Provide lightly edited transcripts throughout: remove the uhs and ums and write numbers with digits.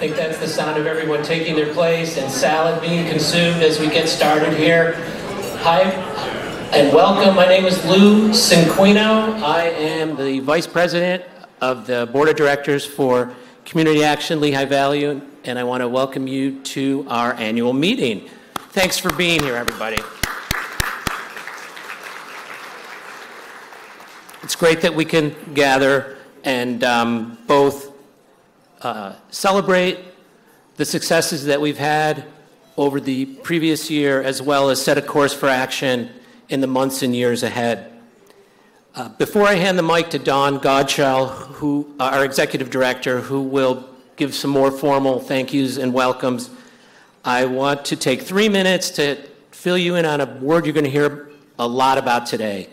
think that's the sound of everyone taking their place and salad being consumed as we get started here. Hi, and welcome. My name is Lou Cinquino. I am the Vice President of the Board of Directors for Community Action Lehigh Valley, and I want to welcome you to our annual meeting. Thanks for being here, everybody. It's great that we can gather and both celebrate the successes that we've had over the previous year, as well as set a course for action in the months and years ahead. Before I hand the mic to Don Godshall, our Executive Director, who will give some more formal thank yous and welcomes, I want to take 3 minutes to fill you in on a word you're going to hear a lot about today: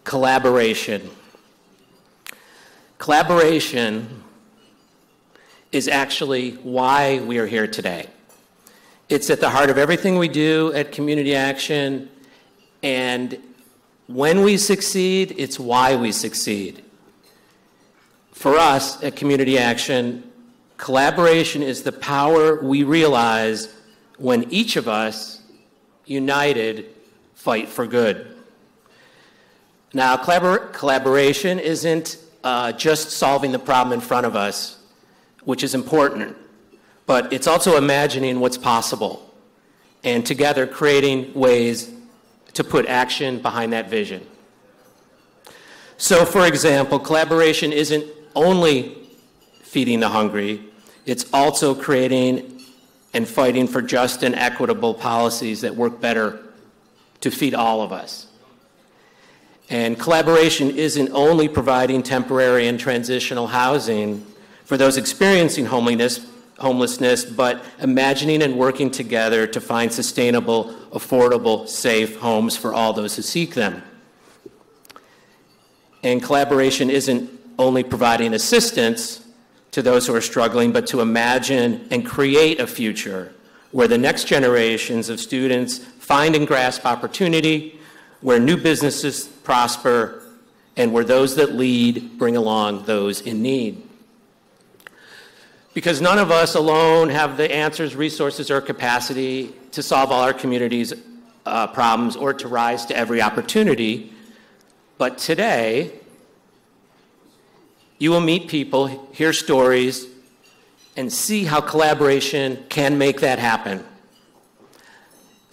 collaboration. Collaboration is actually why we are here today. It's at the heart of everything we do at Community Action, and when we succeed, it's why we succeed. For us at Community Action, collaboration is the power we realize when each of us, united, fight for good. Now, collaboration isn't just solving the problem in front of us, which is important, but it's also imagining what's possible and together creating ways to put action behind that vision. So, for example, collaboration isn't only feeding the hungry, it's also creating and fighting for just and equitable policies that work better to feed all of us. And collaboration isn't only providing temporary and transitional housing for those experiencing homelessness, but imagining and working together to find sustainable, affordable, safe homes for all those who seek them. And collaboration isn't only providing assistance to those who are struggling, but to imagine and create a future where the next generations of students find and grasp opportunity, where new businesses prosper, and where those that lead bring along those in need. Because none of us alone have the answers, resources, or capacity to solve all our community's problems or to rise to every opportunity. But today, you will meet people, hear stories, and see how collaboration can make that happen.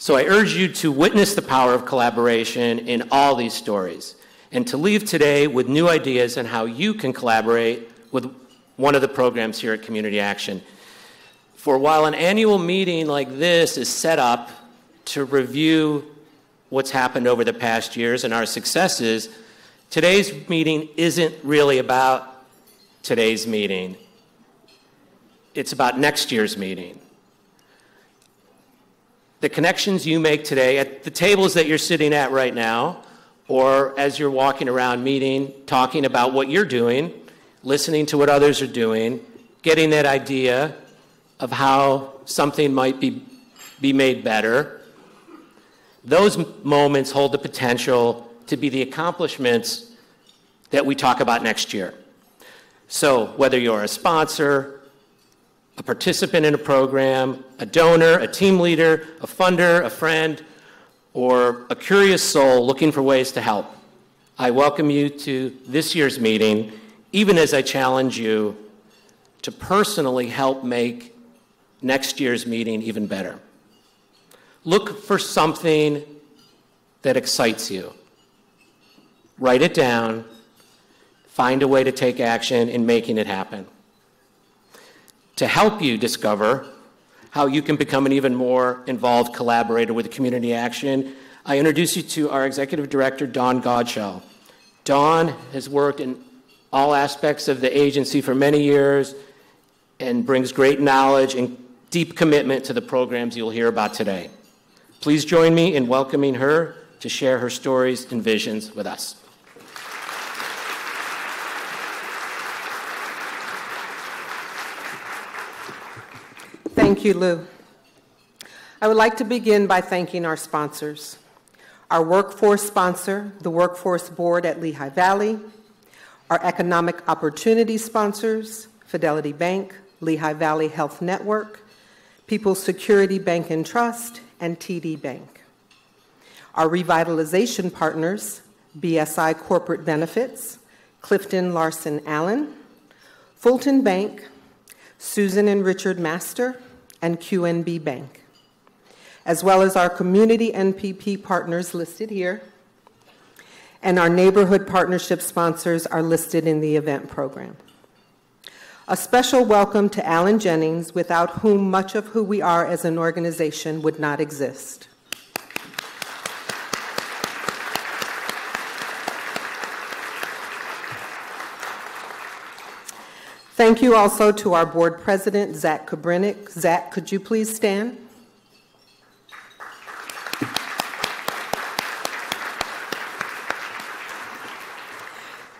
So I urge you to witness the power of collaboration in all these stories, and to leave today with new ideas on how you can collaborate with one of the programs here at Community Action. For while an annual meeting like this is set up to review what's happened over the past years and our successes, today's meeting isn't really about today's meeting. It's about next year's meeting. The connections you make today at the tables that you're sitting at right now, or as you're walking around meeting, talking about what you're doing, listening to what others are doing, getting that idea of how something might be made better, those moments hold the potential to be the accomplishments that we talk about next year. So whether you're a sponsor, a participant in a program, a donor, a team leader, a funder, a friend, or a curious soul looking for ways to help, I welcome you to this year's meeting, even as I challenge you to personally help make next year's meeting even better. Look for something that excites you. Write it down. Find a way to take action in making it happen. To help you discover how you can become an even more involved collaborator with Community Action, I introduce you to our Executive Director, Don Godshall. Don has worked in all aspects of the agency for many years and brings great knowledge and deep commitment to the programs you'll hear about today. Please join me in welcoming her to share her stories and visions with us. Thank you, Lou. I would like to begin by thanking our sponsors. Our workforce sponsor, the Workforce Board at Lehigh Valley, our economic opportunity sponsors, Fidelity Bank, Lehigh Valley Health Network, People's Security Bank and Trust, and TD Bank. Our revitalization partners, BSI Corporate Benefits, Clifton Larson Allen, Fulton Bank, Susan and Richard Master, and QNB Bank, as well as our community NPP partners listed here, and our neighborhood partnership sponsors are listed in the event program. A special welcome to Alan Jennings, without whom much of who we are as an organization would not exist. Thank you also to our board president, Zach Kabrinik. Zach, could you please stand?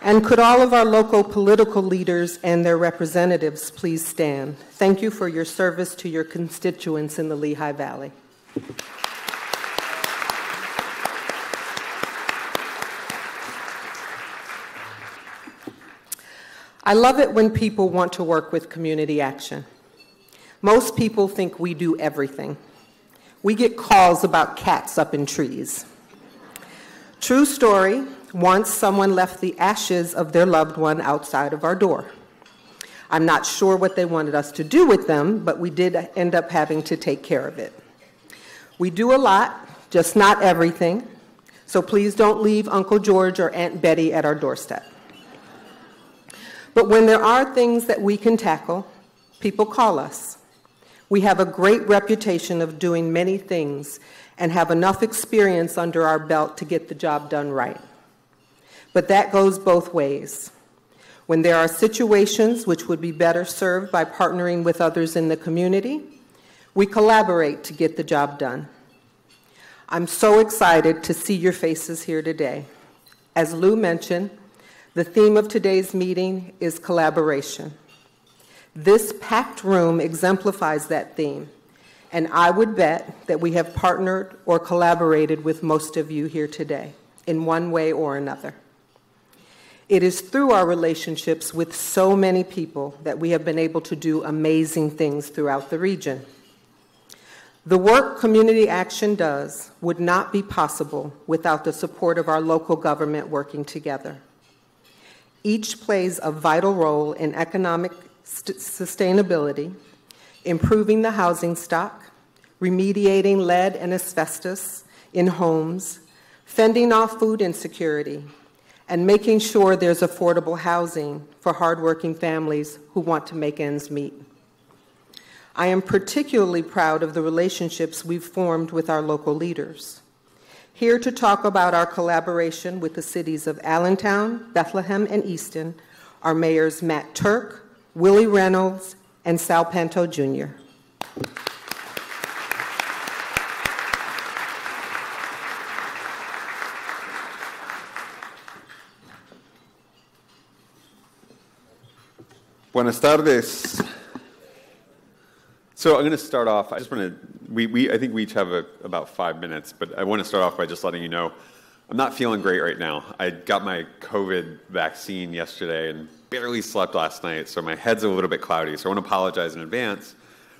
And could all of our local political leaders and their representatives please stand? Thank you for your service to your constituents in the Lehigh Valley. I love it when people want to work with community action. Most people think we do everything. We get calls about cats up in trees. True story, once someone left the ashes of their loved one outside of our door. I'm not sure what they wanted us to do with them, but we did end up having to take care of it. We do a lot, just not everything, so please don't leave Uncle George or Aunt Betty at our doorstep. But when there are things that we can tackle, people call us. We have a great reputation of doing many things and have enough experience under our belt to get the job done right. But that goes both ways. When there are situations which would be better served by partnering with others in the community, we collaborate to get the job done. I'm so excited to see your faces here today. As Lou mentioned, the theme of today's meeting is collaboration. This packed room exemplifies that theme, and I would bet that we have partnered or collaborated with most of you here today in one way or another. It is through our relationships with so many people that we have been able to do amazing things throughout the region. The work Community Action does would not be possible without the support of our local government working together. Each plays a vital role in economic sustainability, improving the housing stock, remediating lead and asbestos in homes, fending off food insecurity, and making sure there's affordable housing for hardworking families who want to make ends meet. I am particularly proud of the relationships we've formed with our local leaders. Here to talk about our collaboration with the cities of Allentown, Bethlehem, and Easton are Mayors Matt Turk, Willie Reynolds, and Sal Panto Jr. Buenas tardes. So I'm going to start off. I think we each have about 5 minutes, but I want to start off by just letting you know I'm not feeling great right now. I got my COVID vaccine yesterday and barely slept last night, so my head's a little bit cloudy. So I want to apologize in advance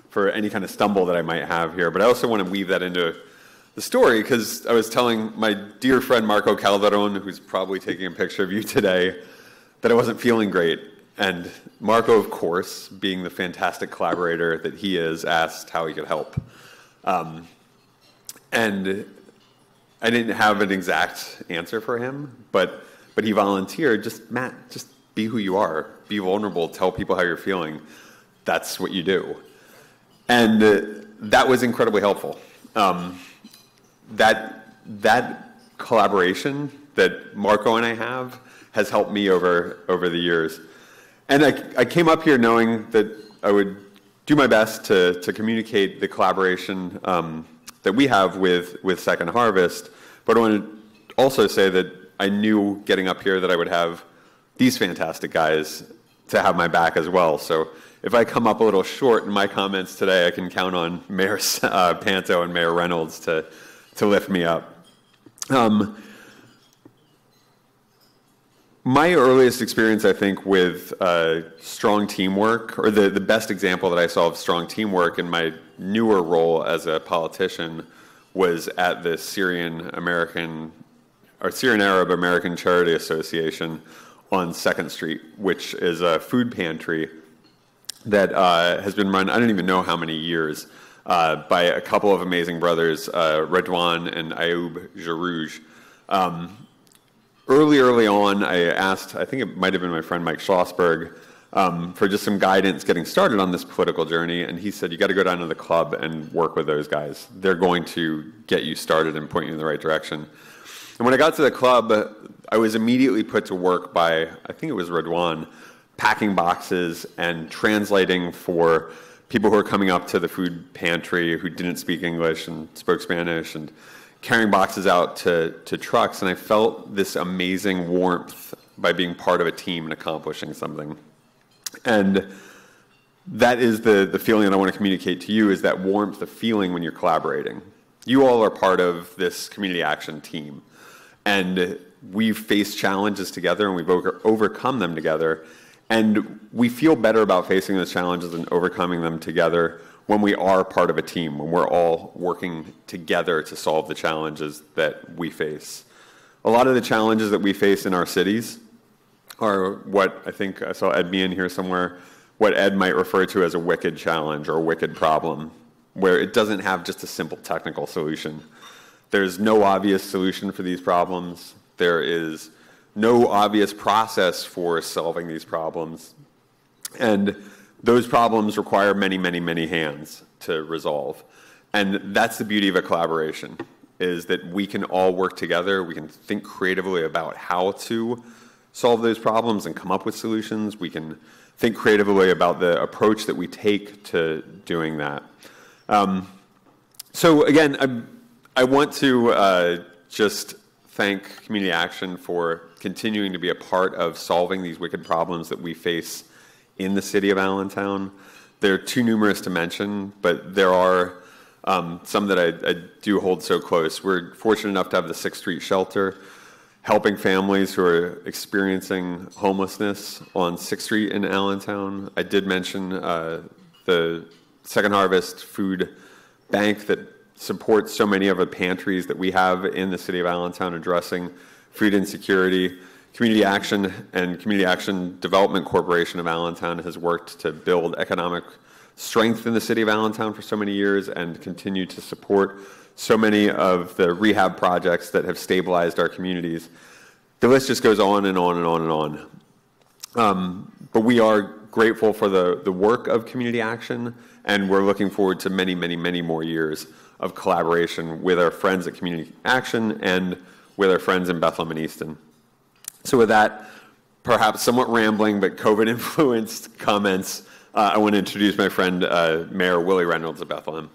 for any kind of stumble that I might have here. But I also want to weave that into the story because I was telling my dear friend Marco Calderon, who's probably taking a picture of you today, that I wasn't feeling great. And Marco, of course, being the fantastic collaborator that he is, asked how he could help. And I didn't have an exact answer for him, but he volunteered, Matt, just be who you are. Be vulnerable. Tell people how you're feeling. That's what you do. And that was incredibly helpful. That collaboration that Marco and I have has helped me over the years. And I came up here knowing that I would do my best to communicate the collaboration that we have with Second Harvest, but I want to also say that I knew getting up here that I would have these fantastic guys to have my back as well. So if I come up a little short in my comments today, I can count on Mayor Panto and Mayor Reynolds to lift me up. My earliest experience, I think, with strong teamwork, or the best example that I saw of strong teamwork in my newer role as a politician, was at the Syrian Arab American Charity Association on 2nd Street, which is a food pantry that has been run, I don't even know how many years, by a couple of amazing brothers, Redwan and Ayoub Jarouj. Early on, I asked, I think it might have been my friend Mike Schlossberg, for just some guidance getting started on this political journey, and he said, you got to go down to the club and work with those guys. They're going to get you started and point you in the right direction. And when I got to the club, I was immediately put to work by, I think it was Redwan, packing boxes and translating for people who were coming up to the food pantry who didn't speak English and spoke Spanish, and carrying boxes out to trucks. And I felt this amazing warmth by being part of a team and accomplishing something. And that is the feeling that I want to communicate to you, is that warmth of feeling when you're collaborating. You all are part of this community action team. And we've faced challenges together, and we've overcome them together. And we feel better about facing those challenges and overcoming them together when we are part of a team, when we're all working together to solve the challenges that we face. A lot of the challenges that we face in our cities are what, I think I saw Ed Meehan here somewhere, what Ed might refer to as a wicked challenge or a wicked problem, where it doesn't have just a simple technical solution. There's no obvious solution for these problems. There is no obvious process for solving these problems. And those problems require many, many, many hands to resolve. And that's the beauty of a collaboration, is that we can all work together. We can think creatively about how to solve those problems and come up with solutions. We can think creatively about the approach that we take to doing that. So again, I want to just thank Community Action for continuing to be a part of solving these wicked problems that we face in the city of Allentown. They're too numerous to mention, but there are some that I do hold so close. We're fortunate enough to have the 6th Street Shelter, helping families who are experiencing homelessness on 6th Street in Allentown. I did mention the Second Harvest Food Bank that supports so many of the pantries that we have in the city of Allentown addressing food insecurity. Community Action and Community Action Development Corporation of Allentown has worked to build economic strength in the city of Allentown for so many years and continue to support so many of the rehab projects that have stabilized our communities. The list just goes on and on and on and on. But we are grateful for the work of Community Action, and we're looking forward to many, many, many more years of collaboration with our friends at Community Action and with our friends in Bethlehem and Easton. So with that, perhaps somewhat rambling, but COVID-influenced comments, I want to introduce my friend, Mayor Willie Reynolds of Bethlehem.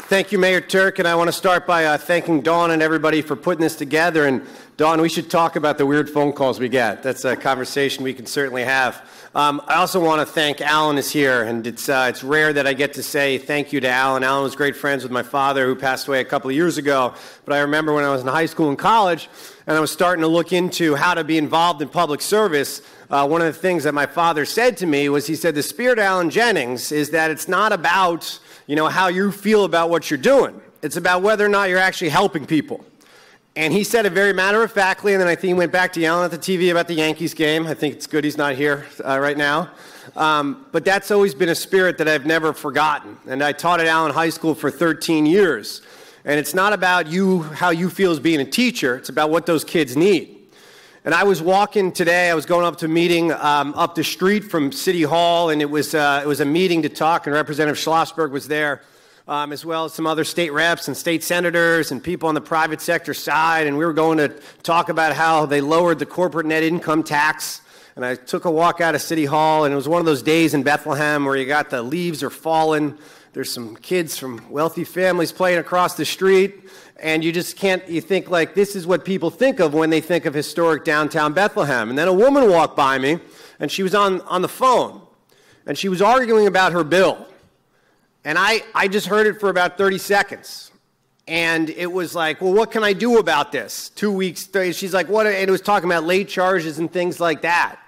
Thank you, Mayor Turk, and I want to start by thanking Dawn and everybody for putting this together. And Dawn, we should talk about the weird phone calls we get. That's a conversation we can certainly have. I also want to thank Alan is here, and it's rare that I get to say thank you to Alan. Alan was great friends with my father, who passed away a couple of years ago. But I remember when I was in high school and college, and I was starting to look into how to be involved in public service, one of the things that my father said to me was, he said, the spirit of Alan Jennings is that it's not about, how you feel about what you're doing. It's about whether or not you're actually helping people. And he said it very matter-of-factly, and then I think he went back to yelling at the TV about the Yankees game. I think it's good he's not here right now. But that's always been a spirit that I've never forgotten. And I taught at Allen High School for 13 years. And it's not about how you feel as being a teacher. It's about what those kids need. And I was walking today. I was going up to a meeting up the street from City Hall, and it was a meeting to talk, and Representative Schlossberg was there, as well as some other state reps and state senators and people on the private sector side. And we were going to talk about how they lowered the corporate net income tax. And I took a walk out of City Hall, and it was one of those days in Bethlehem where you got the leaves are falling. There's some kids from wealthy families playing across the street. And you just you think like, this is what people think of when they think of historic downtown Bethlehem. And then a woman walked by me, and she was on the phone, and she was arguing about her bill. And I just heard it for about 30 seconds. And it was like, well, what can I do about this? 2 weeks, she's like, what? And it was talking about late charges and things like that.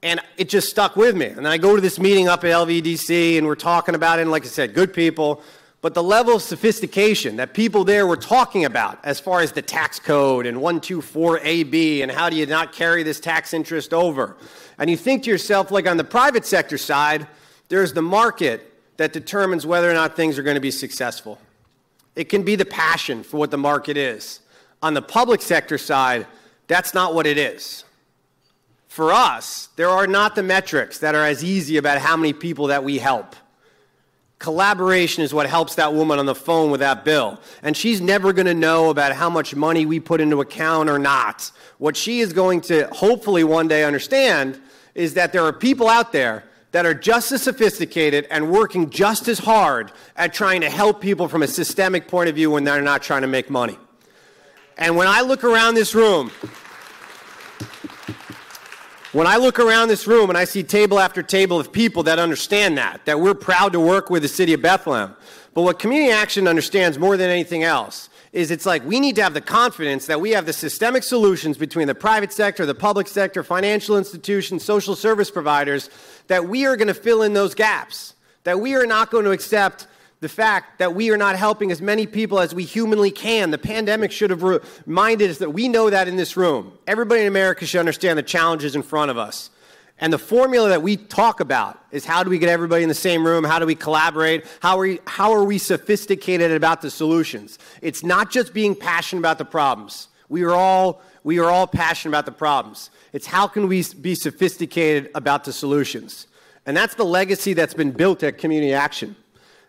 And it just stuck with me. And then I go to this meeting up at LVDC, and we're talking about it, and like I said, good people. But the level of sophistication that people there were talking about as far as the tax code and 124AB and how do you not carry this tax interest over. And you think to yourself, like on the private sector side, there's the market that determines whether or not things are going to be successful. It can be the passion for what the market is. On the public sector side, that's not what it is. For us, there are not the metrics that are as easy about how many people that we help. Collaboration is what helps that woman on the phone with that bill. And she's never going to know about how much money we put into account or not. What she is going to hopefully one day understand is that there are people out there that are just as sophisticated and working just as hard at trying to help people from a systemic point of view when they're not trying to make money. And when I look around this room, and I see table after table of people that understand that we're proud to work with the city of Bethlehem. But what Community Action understands more than anything else is it's like we need to have the confidence that we have the systemic solutions between the private sector, the public sector, financial institutions, social service providers, that we are going to fill in those gaps, that we are not going to accept the fact that we are not helping as many people as we humanly can. The pandemic should have reminded us that we know that in this room. Everybody in America should understand the challenges in front of us. And the formula that we talk about is how do we get everybody in the same room? How do we collaborate? How are we sophisticated about the solutions? It's not just being passionate about the problems. We are all passionate about the problems. It's how can we be sophisticated about the solutions? And that's the legacy that's been built at Community Action.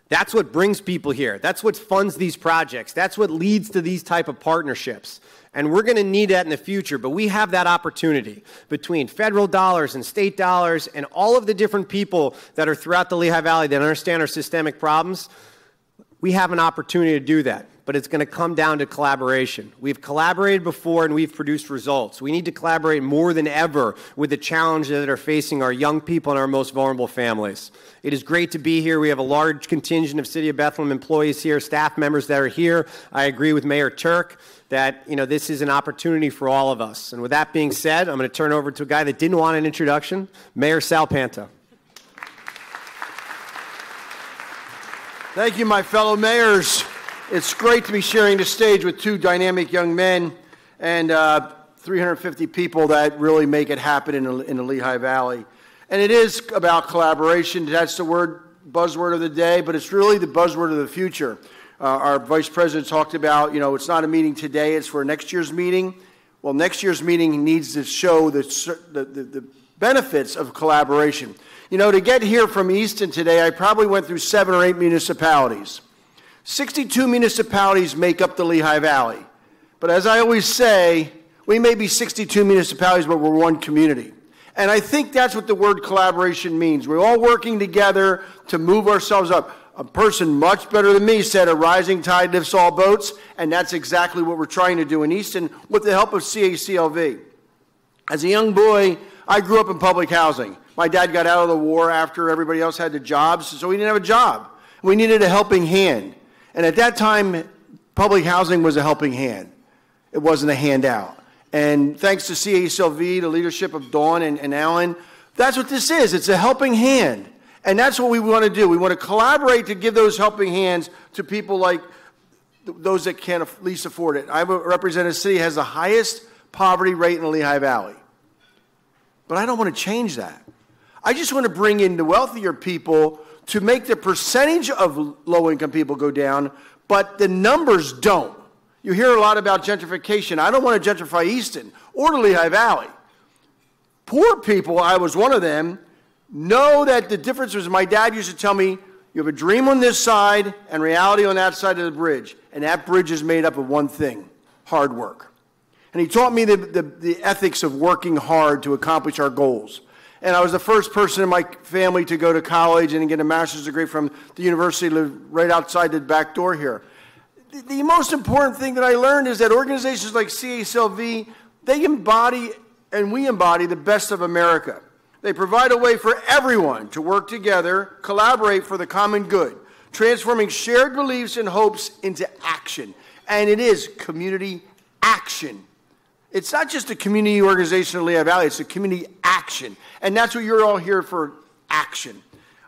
That's what brings people here. That's what funds these projects. That's what leads to these type of partnerships. And we're going to need that in the future, but we have that opportunity between federal dollars and state dollars and all of the different people that are throughout the Lehigh Valley that understand our systemic problems. We have an opportunity to do that, but it's going to come down to collaboration. We've collaborated before and we've produced results. We need to collaborate more than ever with the challenges that are facing our young people and our most vulnerable families. It is great to be here. We have a large contingent of City of Bethlehem employees here, staff members that are here. I agree with Mayor Turk that this is an opportunity for all of us. And with that being said, I'm going to turn over to a guy that didn't want an introduction, Mayor Sal Panta. Thank you, my fellow mayors. It's great to be sharing the stage with two dynamic young men and 350 people that really make it happen in the Lehigh Valley. And it is about collaboration. That's the buzzword of the day, but it's really the buzzword of the future. Our vice president talked about, it's not a meeting today, it's for next year's meeting. Well, next year's meeting needs to show the benefits of collaboration. To get here from Easton today, I probably went through 7 or 8 municipalities. 62 municipalities make up the Lehigh Valley. But as I always say, we may be 62 municipalities, but we're one community. And I think that's what the word collaboration means. We're all working together to move ourselves up. A person much better than me said a rising tide lifts all boats, and that's exactly what we're trying to do in Easton with the help of CACLV. As a young boy, I grew up in public housing. My dad got out of the war after everybody else had the jobs, so we didn't have a job. We needed a helping hand. And at that time, public housing was a helping hand. It wasn't a handout. And thanks to CACLV, the leadership of Dawn and Alan, that's what this is. It's a helping hand. And that's what we want to do. We want to collaborate to give those helping hands to people like those that can't least afford it. I represent a city that has the highest poverty rate in the Lehigh Valley. But I don't want to change that. I just want to bring in the wealthier people to make the percentage of low-income people go down, but the numbers don't. You hear a lot about gentrification. I don't want to gentrify Easton or the Lehigh Valley. Poor people, I was one of them, know that the difference was my dad used to tell me, you have a dream on this side and reality on that side of the bridge, and that bridge is made up of one thing, hard work. And he taught me the ethics of working hard to accomplish our goals. And I was the first person in my family to go to college and get a master's degree from the university right outside the back door here. The most important thing that I learned is that organizations like CACLV, they embody and we embody the best of America. They provide a way for everyone to work together, collaborate for the common good, transforming shared beliefs and hopes into action. And it is community action. It's not just a community organization in Lehigh Valley, it's a community action. And that's what you're all here for, action.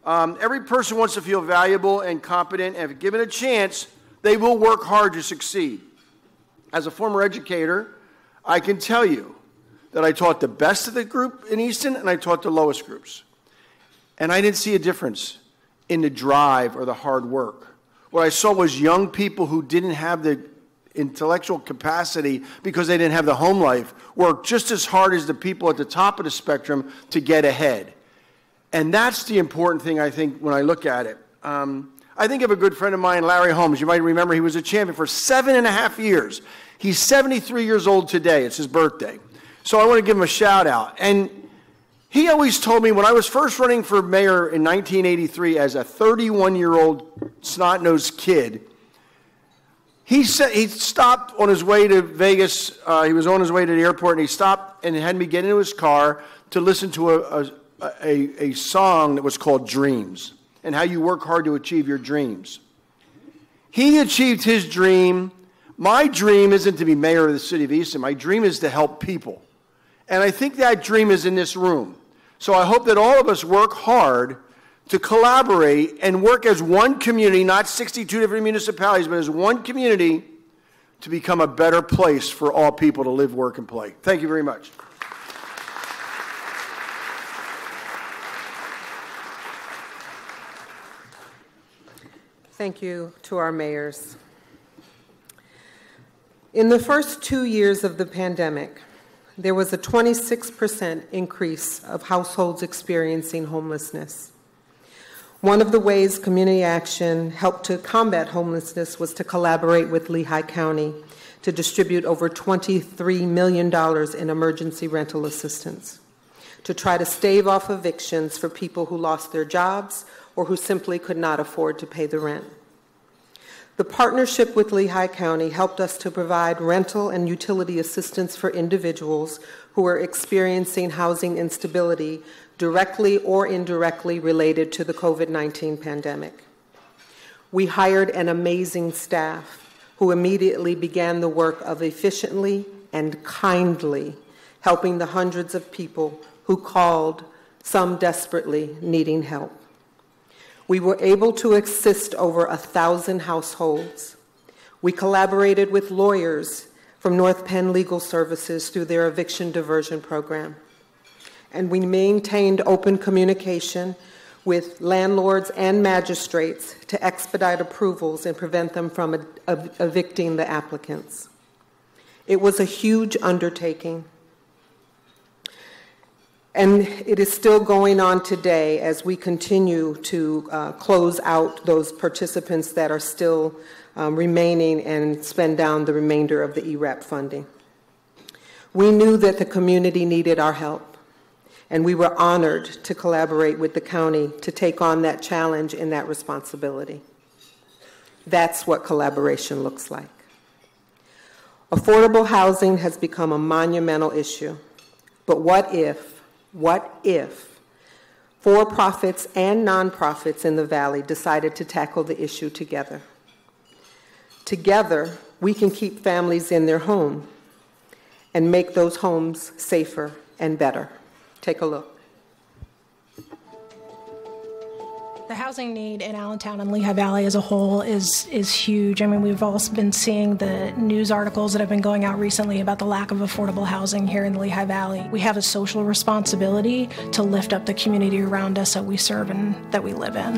Every person wants to feel valuable and competent, and if given a chance, they will work hard to succeed. As a former educator, I can tell you that I taught the best of the group in Easton and I taught the lowest groups. And I didn't see a difference in the drive or the hard work. What I saw was young people who didn't have the intellectual capacity because they didn't have the home life work just as hard as the people at the top of the spectrum to get ahead. And that's the important thing, I think, when I look at it. I think of a good friend of mine, Larry Holmes. You might remember he was a champion for 7.5 years. He's 73 years old today. It's his birthday. So I want to give him a shout out. And he always told me when I was first running for mayor in 1983 as a 31-year-old snot-nosed kid, he stopped on his way to Vegas. He was on his way to the airport, and he stopped and had me get into his car to listen to a song that was called Dreams, and how you work hard to achieve your dreams. He achieved his dream. My dream isn't to be mayor of the city of Easton. My dream is to help people. And I think that dream is in this room. So I hope that all of us work hard to collaborate and work as one community, not 62 different municipalities, but as one community to become a better place for all people to live, work, and play. Thank you very much. Thank you to our mayors. In the first 2 years of the pandemic, there was a 26% increase of households experiencing homelessness. One of the ways Community Action helped to combat homelessness was to collaborate with Lehigh County to distribute over $23 million in emergency rental assistance to try to stave off evictions for people who lost their jobs or who simply could not afford to pay the rent. The partnership with Lehigh County helped us to provide rental and utility assistance for individuals who are experiencing housing instability directly or indirectly related to the COVID-19 pandemic. We hired an amazing staff who immediately began the work of efficiently and kindly helping the hundreds of people who called, some desperately needing help. We were able to assist over 1,000 households. We collaborated with lawyers from North Penn Legal Services through their eviction diversion program. And we maintained open communication with landlords and magistrates to expedite approvals and prevent them from evicting the applicants. It was a huge undertaking. And it is still going on today as we continue to close out those participants that are still remaining and spend down the remainder of the ERAP funding. We knew that the community needed our help, and we were honored to collaborate with the county to take on that challenge and that responsibility. That's what collaboration looks like. Affordable housing has become a monumental issue, but what if for-profits and nonprofits in the Valley decided to tackle the issue together? Together, we can keep families in their home and make those homes safer and better. Take a look. The housing need in Allentown and Lehigh Valley as a whole is huge. I mean, we've all been seeing the news articles that have been going out recently about the lack of affordable housing here in the Lehigh Valley. We have a social responsibility to lift up the community around us that we serve and that we live in.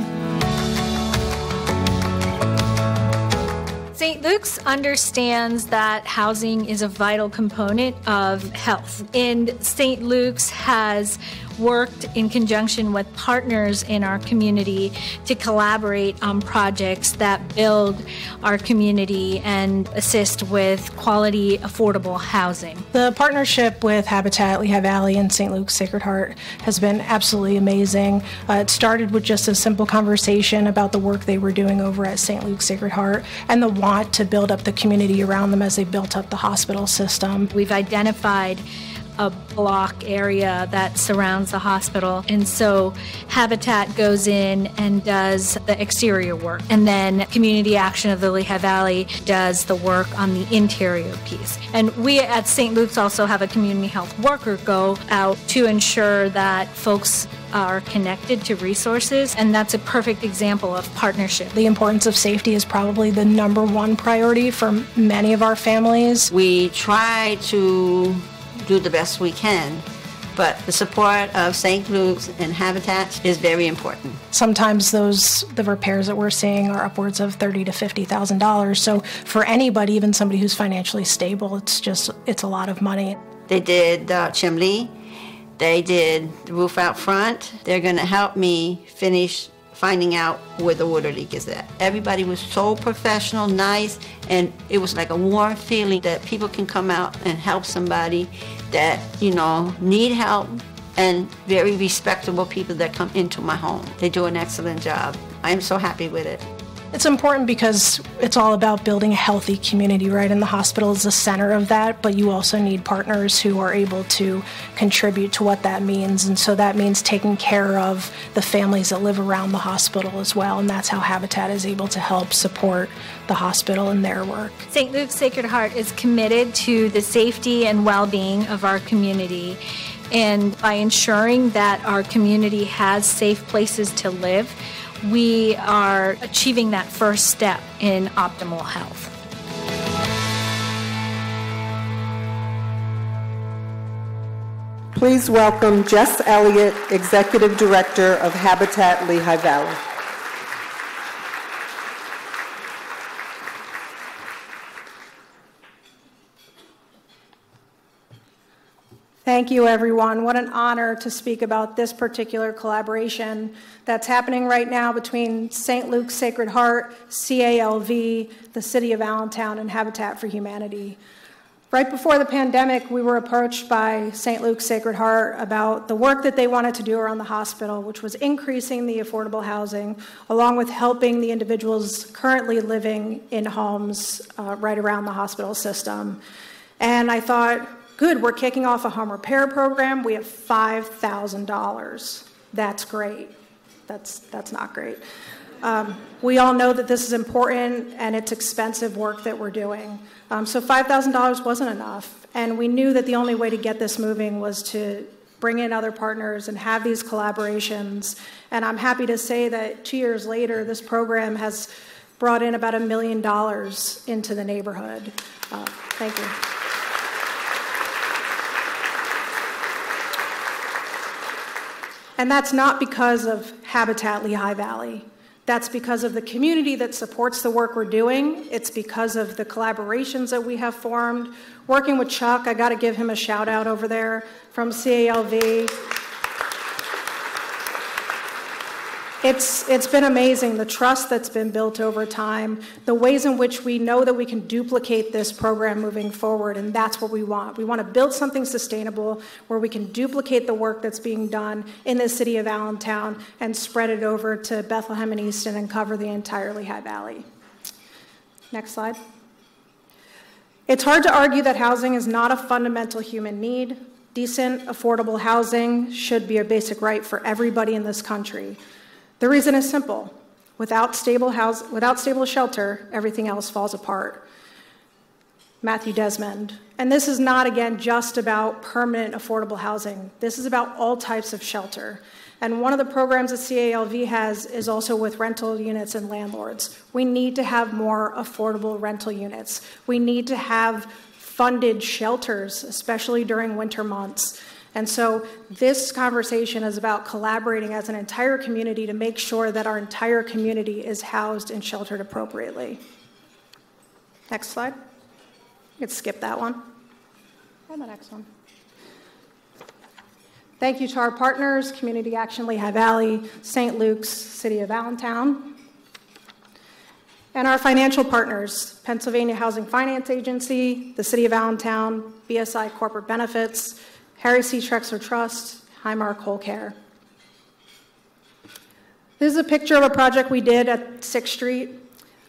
St. Luke's understands that housing is a vital component of health, and St. Luke's has worked in conjunction with partners in our community to collaborate on projects that build our community and assist with quality, affordable housing. The partnership with Habitat Lehigh Valley and St. Luke's Sacred Heart has been absolutely amazing. It started with just a simple conversation about the work they were doing over at St. Luke's Sacred Heart and the want to build up the community around them as they built up the hospital system. We've identified a block area that surrounds the hospital. And so Habitat goes in and does the exterior work. And then Community Action of the Lehigh Valley does the work on the interior piece. And we at St. Luke's also have a community health worker go out to ensure that folks are connected to resources, and that's a perfect example of partnership. The importance of safety is probably the number one priority for many of our families. We try to do the best we can, but the support of St. Luke's and Habitat is very important. Sometimes the repairs that we're seeing are upwards of $30,000 to $50,000. So for anybody, even somebody who's financially stable, it's a lot of money. They did the chimney. They did the roof out front. They're going to help me finish finding out where the water leak is at. Everybody was so professional, nice, and it was like a warm feeling that people can come out and help somebody that, need help, and very respectable people that come into my home. They do an excellent job. I'm so happy with it. It's important because it's all about building a healthy community, right? And the hospital is the center of that, but you also need partners who are able to contribute to what that means. And so that means taking care of the families that live around the hospital as well. And that's how Habitat is able to help support the hospital in their work. St. Luke's Sacred Heart is committed to the safety and well-being of our community. And by ensuring that our community has safe places to live, we are achieving that first step in optimal health. Please welcome Jess Elliott, Executive Director of Habitat Lehigh Valley. Thank you, everyone. What an honor to speak about this particular collaboration that's happening right now between St. Luke's Sacred Heart, CALV, the City of Allentown, and Habitat for Humanity. Right before the pandemic, we were approached by St. Luke's Sacred Heart about the work that they wanted to do around the hospital, which was increasing the affordable housing, along with helping the individuals currently living in homes right around the hospital system. And I thought, good, we're kicking off a home repair program. We have $5,000. That's great. That's not great. We all know that this is important and it's expensive work that we're doing. So $5,000 wasn't enough. And we knew that the only way to get this moving was to bring in other partners and have these collaborations. And I'm happy to say that 2 years later, this program has brought in about $1 million into the neighborhood. Thank you. And that's not because of Habitat Lehigh Valley. That's because of the community that supports the work we're doing. It's because of the collaborations that we have formed. Working with Chuck, I got to give him a shout out over there from CALV. It's been amazing, the trust that's been built over time, the ways in which we know that we can duplicate this program moving forward, and that's what we want. We want to build something sustainable where we can duplicate the work that's being done in the city of Allentown and spread it over to Bethlehem and Easton and cover the entire Lehigh Valley. Next slide. It's hard to argue that housing is not a fundamental human need. Decent, affordable housing should be a basic right for everybody in this country. The reason is simple. Without stable shelter, everything else falls apart. Matthew Desmond. And this is not, again, just about permanent affordable housing. This is about all types of shelter. And one of the programs that CALV has is also with rental units and landlords. We need to have more affordable rental units. We need to have funded shelters, especially during winter months. And so this conversation is about collaborating as an entire community to make sure that our entire community is housed and sheltered appropriately. Next slide. You can skip that one. And the next one. Thank you to our partners, Community Action Lehigh Valley, St. Luke's, City of Allentown, and our financial partners, Pennsylvania Housing Finance Agency, the City of Allentown, BSI Corporate Benefits, Harry C. Trexler Trust, Highmark Whole Care. This is a picture of a project we did at 6th Street.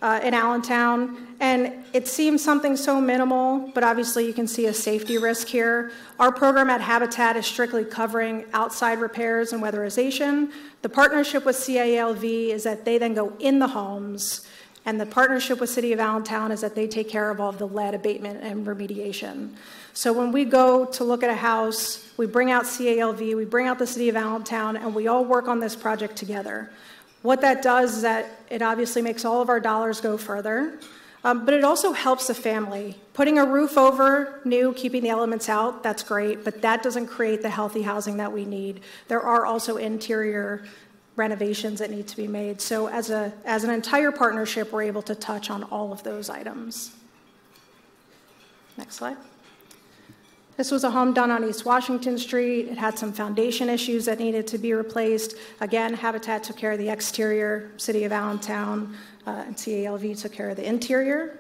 in Allentown, and it seems something so minimal, but obviously you can see a safety risk here. Our program at Habitat is strictly covering outside repairs and weatherization. The partnership with CALV is that they then go in the homes, and the partnership with City of Allentown is that they take care of all of the lead abatement and remediation. So when we go to look at a house, we bring out CALV, we bring out the City of Allentown, and we all work on this project together. What that does is that it obviously makes all of our dollars go further, but it also helps the family. Putting a roof over new, keeping the elements out, that's great, but that doesn't create the healthy housing that we need. There are also interior renovations that need to be made. So as an entire partnership, we're able to touch on all of those items. Next slide. This was a home done on East Washington Street. It had some foundation issues that needed to be replaced. Again, Habitat took care of the exterior, City of Allentown, and CALV took care of the interior.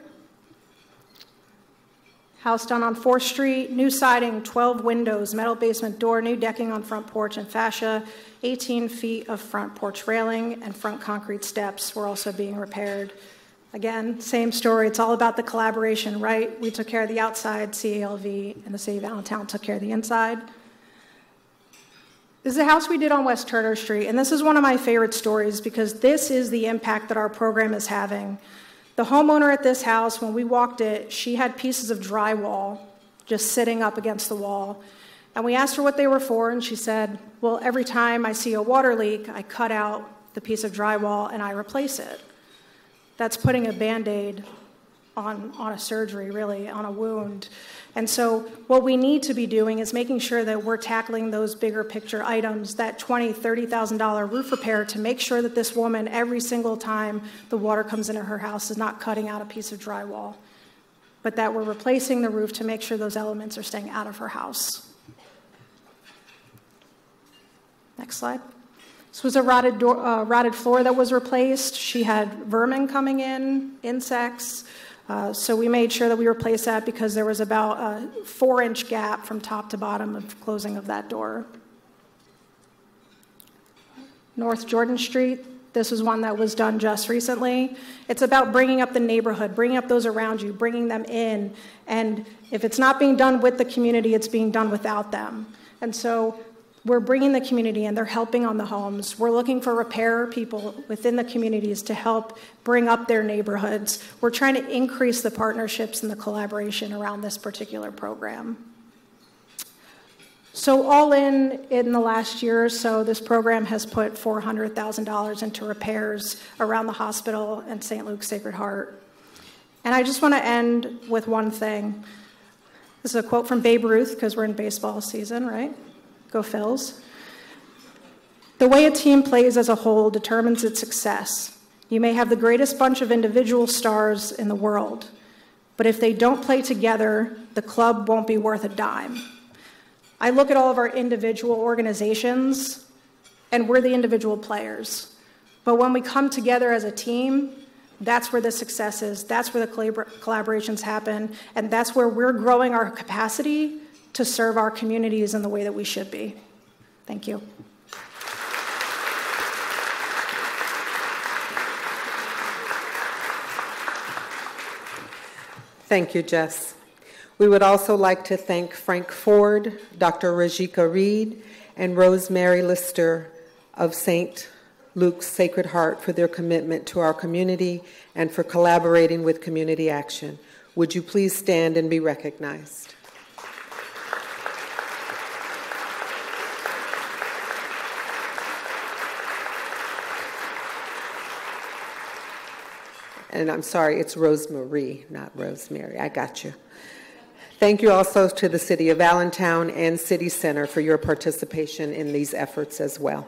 House done on 4th Street, new siding, 12 windows, metal basement door, new decking on front porch and fascia, 18 feet of front porch railing, and front concrete steps were also being repaired. Again, same story. It's all about the collaboration, right? We took care of the outside, CALV, and the City of Allentown took care of the inside. This is a house we did on West Turner Street, and this is one of my favorite stories because this is the impact that our program is having. The homeowner at this house, when we walked it, she had pieces of drywall just sitting up against the wall. And we asked her what they were for, and she said, well, every time I see a water leak, I cut out the piece of drywall and I replace it. That's putting a Band-Aid on a surgery, really, on a wound. And so what we need to be doing is making sure that we're tackling those bigger picture items, that $20,000, $30,000 roof repair, to make sure that this woman, every single time the water comes into her house, is not cutting out a piece of drywall, but that we're replacing the roof to make sure those elements are staying out of her house. Next slide. This was a rotted floor that was replaced. She had vermin coming in, insects. So we made sure that we replaced that because there was about a 4-inch gap from top to bottom of closing of that door. North Jordan Street, this is one that was done just recently. It's about bringing up the neighborhood, bringing up those around you, bringing them in. And if it's not being done with the community, it's being done without them. And so we're bringing the community in. They're helping on the homes. We're looking for repair people within the communities to help bring up their neighborhoods. We're trying to increase the partnerships and the collaboration around this particular program. So all in the last year or so, this program has put $400,000 into repairs around the hospital and St. Luke's Sacred Heart. And I just want to end with one thing. This is a quote from Babe Ruth, because we're in baseball season, right? Go Phils. The way a team plays as a whole determines its success. You may have the greatest bunch of individual stars in the world, but if they don't play together, the club won't be worth a dime. I look at all of our individual organizations, and we're the individual players. But when we come together as a team, that's where the success is, that's where the collaborations happen, and that's where we're growing our capacity to serve our communities in the way that we should be. Thank you. Thank you, Jess. We would also like to thank Frank Ford, Dr. Rajika Reed, and Rosemary Lister of St. Luke's Sacred Heart for their commitment to our community and for collaborating with Community Action. Would you please stand and be recognized? And I'm sorry, it's Rosemary, not Rosemary. I got you. Thank you also to the City of Allentown and City Center for your participation in these efforts as well.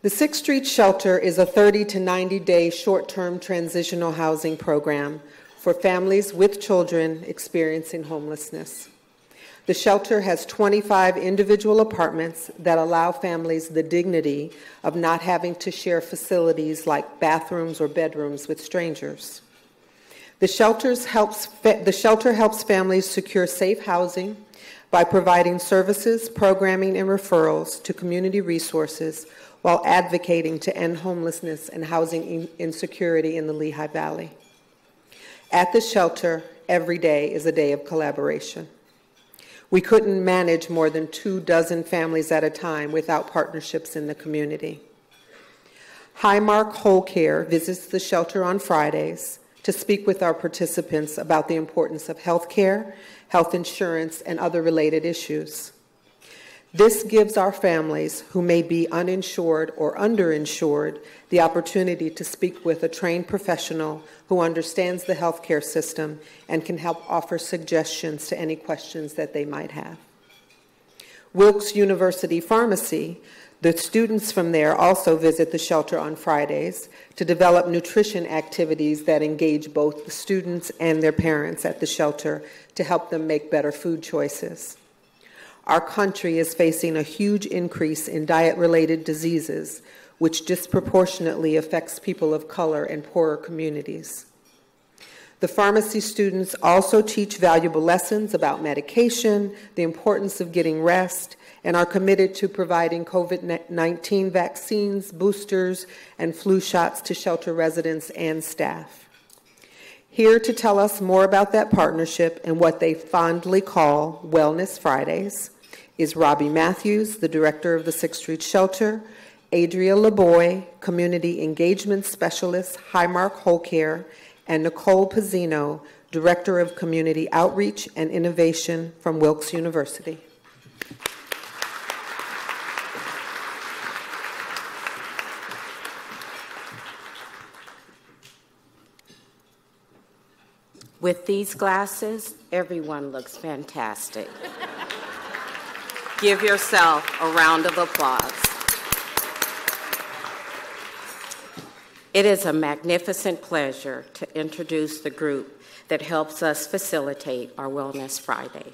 The 6th Street Shelter is a 30 to 90-day short-term transitional housing program for families with children experiencing homelessness. The shelter has 25 individual apartments that allow families the dignity of not having to share facilities like bathrooms or bedrooms with strangers. The shelter helps families secure safe housing by providing services, programming, and referrals to community resources while advocating to end homelessness and housing insecurity in the Lehigh Valley. At the shelter, every day is a day of collaboration. We couldn't manage more than 24 families at a time without partnerships in the community. Highmark Whole Care visits the shelter on Fridays to speak with our participants about the importance of health care, health insurance, and other related issues. This gives our families who may be uninsured or underinsured the opportunity to speak with a trained professional who understands the healthcare system and can help offer suggestions to any questions that they might have. Wilkes University Pharmacy, the students from there also visit the shelter on Fridays to develop nutrition activities that engage both the students and their parents at the shelter to help them make better food choices. Our country is facing a huge increase in diet-related diseases, which disproportionately affects people of color and poorer communities. The pharmacy students also teach valuable lessons about medication, the importance of getting rest, and are committed to providing COVID-19 vaccines, boosters, and flu shots to shelter residents and staff. Here to tell us more about that partnership and what they fondly call Wellness Fridays is Robbie Matthews, the director of the 6th Street Shelter, Adria LeBoy, Community Engagement Specialist, Highmark Whole Care, and Nicole Pizzino, Director of Community Outreach and Innovation from Wilkes University. With these glasses, everyone looks fantastic. Give yourself a round of applause. It is a magnificent pleasure to introduce the group that helps us facilitate our Wellness Friday.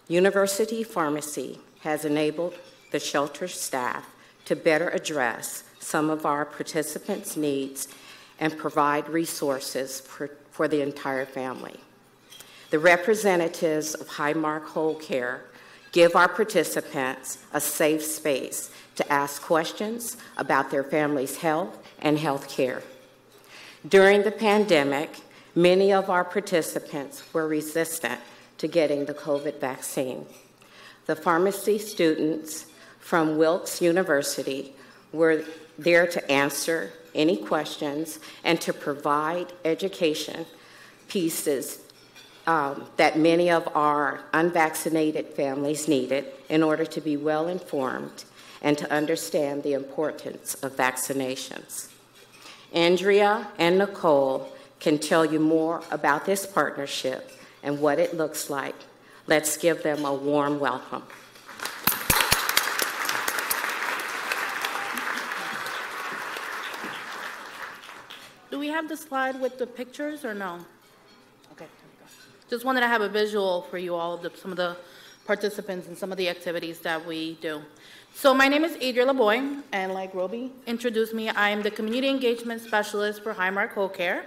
University Pharmacy has enabled the shelter staff to better address some of our participants' needs and provide resources for the entire family. The representatives of Highmark Whole Care give our participants a safe space to ask questions about their family's health and health care. During the pandemic, many of our participants were resistant to getting the COVID vaccine. The pharmacy students from Wilkes University were there to answer any questions and to provide education pieces that many of our unvaccinated families needed in order to be well informed and to understand the importance of vaccinations. Andrea and Nicole can tell you more about this partnership and what it looks like. Let's give them a warm welcome. Do we have the slide with the pictures or no? Okay. Just wanted to have a visual for you all of some of the participants and some of the activities that we do. So my name is Adria LeBoy, and like Roby introduced me, I'm the Community Engagement Specialist for Highmark Whole Care.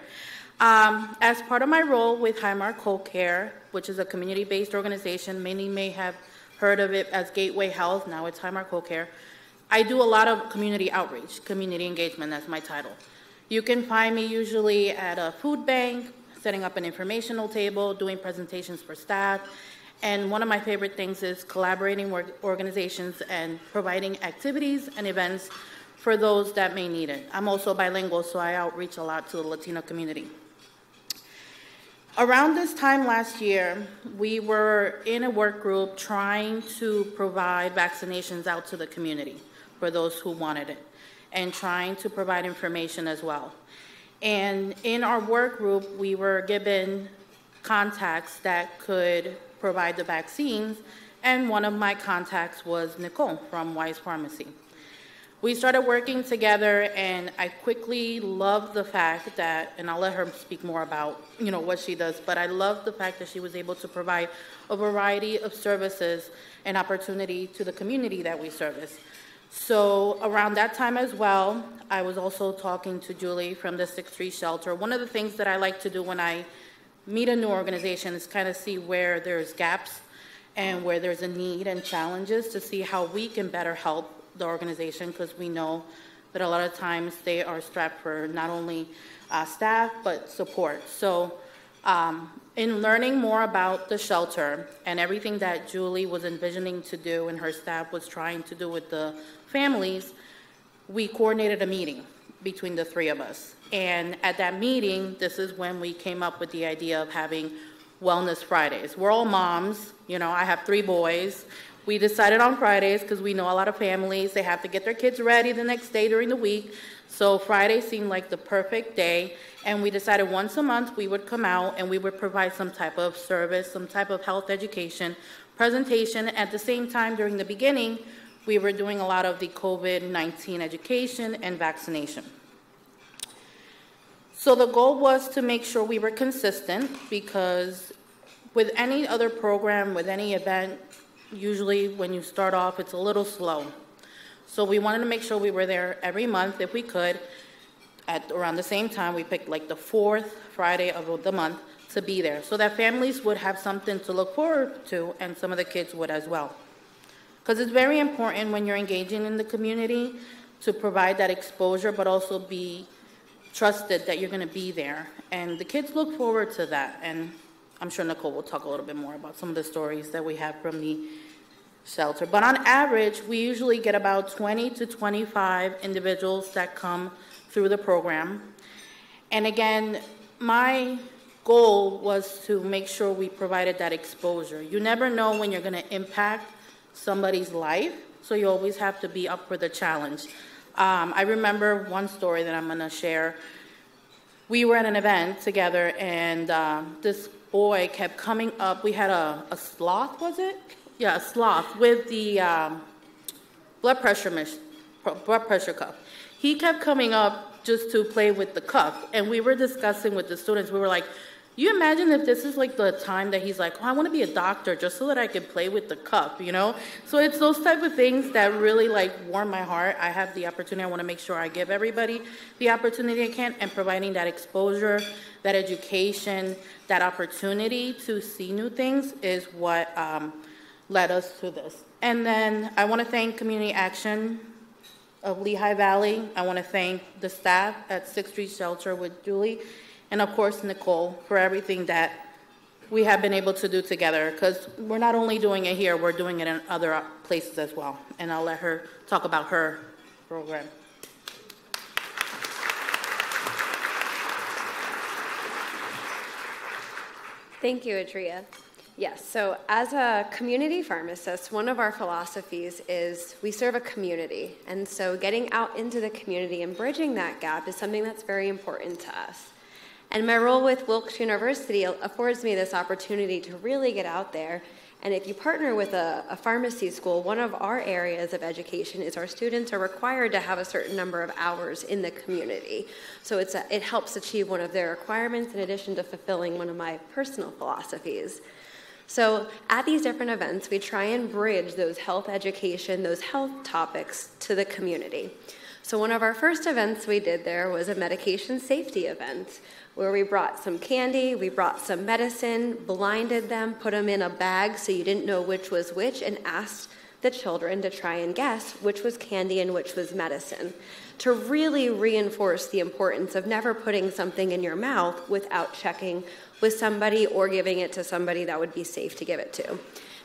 As part of my role with Highmark Whole Care, which is a community-based organization, many may have heard of it as Gateway Health, now it's Highmark Whole Care, I do a lot of community outreach, community engagement, that's my title. You can find me usually at a food bank, setting up an informational table, doing presentations for staff, and one of my favorite things is collaborating with organizations and providing activities and events for those that may need it. I'm also bilingual, so I outreach a lot to the Latino community. Around this time last year, we were in a work group trying to provide vaccinations out to the community for those who wanted it, and trying to provide information as well. And in our work group, we were given contacts that could provide the vaccines, and one of my contacts was Nicole from Wise Pharmacy. We started working together, and I quickly loved the fact that, and I'll let her speak more about what she does, but I love the fact that she was able to provide a variety of services and opportunity to the community that we service. So around that time as well, I was also talking to Julie from the 6th Street Shelter. One of the things that I like to do when I meet a new organization is kind of see where there's gaps and where there's a need and challenges to see how we can better help the organization because we know that a lot of times they are strapped for not only staff but support. So in learning more about the shelter and everything that Julie was envisioning to do and her staff was trying to do with the families, we coordinated a meeting between the three of us. And at that meeting, this is when we came up with the idea of having Wellness Fridays. We're all moms. You know, I have 3 boys. We decided on Fridays because we know a lot of families, they have to get their kids ready the next day during the week. So Friday seemed like the perfect day. And we decided once a month we would come out and we would provide some type of service, some type of health education presentation. At the same time, during the beginning, we were doing a lot of the COVID-19 education and vaccination. So the goal was to make sure we were consistent because with any other program, with any event, usually when you start off, it's a little slow. So we wanted to make sure we were there every month if we could. At around the same time, we picked like the 4th Friday of the month to be there so that families would have something to look forward to and some of the kids would as well. Because it's very important when you're engaging in the community to provide that exposure but also be trusted that you're going to be there. And the kids look forward to that. And I'm sure Nicole will talk a little bit more about some of the stories that we have from the shelter. But on average, we usually get about 20 to 25 individuals that come through the program. And again, my goal was to make sure we provided that exposure. You never know when you're going to impact somebody's life, so you always have to be up for the challenge. I remember one story that I'm going to share. We were at an event together, and this boy kept coming up. We had a sloth, was it? Yeah, a sloth with the blood pressure cuff. He kept coming up just to play with the cuff, and we were discussing with the students. We were like, you imagine if this is like the time that he's like, oh, I want to be a doctor just so that I can play with the cuff, you know? So it's those type of things that really like warm my heart. I have the opportunity. I want to make sure I give everybody the opportunity I can, and providing that exposure, that education, that opportunity to see new things is what led us to this. And then I want to thank Community Action of Lehigh Valley. I want to thank the staff at 6th Street Shelter with Julie, and of course Nicole, for everything that we have been able to do together, because we're not only doing it here, we're doing it in other places as well. And I'll let her talk about her program. Thank you, Adria. Yes, so as a community pharmacist, one of our philosophies is we serve a community. And so getting out into the community and bridging that gap is something that's very important to us. And my role with Wilkes University affords me this opportunity to really get out there. And if you partner with a pharmacy school, one of our areas of education is our students are required to have a certain number of hours in the community. So it helps achieve one of their requirements in addition to fulfilling one of my personal philosophies. So at these different events, we try and bridge those health education, those health topics to the community. So one of our first events we did there was a medication safety event where we brought some candy, we brought some medicine, blinded them, put them in a bag so you didn't know which was which, and asked the children to try and guess which was candy and which was medicine, to really reinforce the importance of never putting something in your mouth without checking with somebody or giving it to somebody that would be safe to give it to.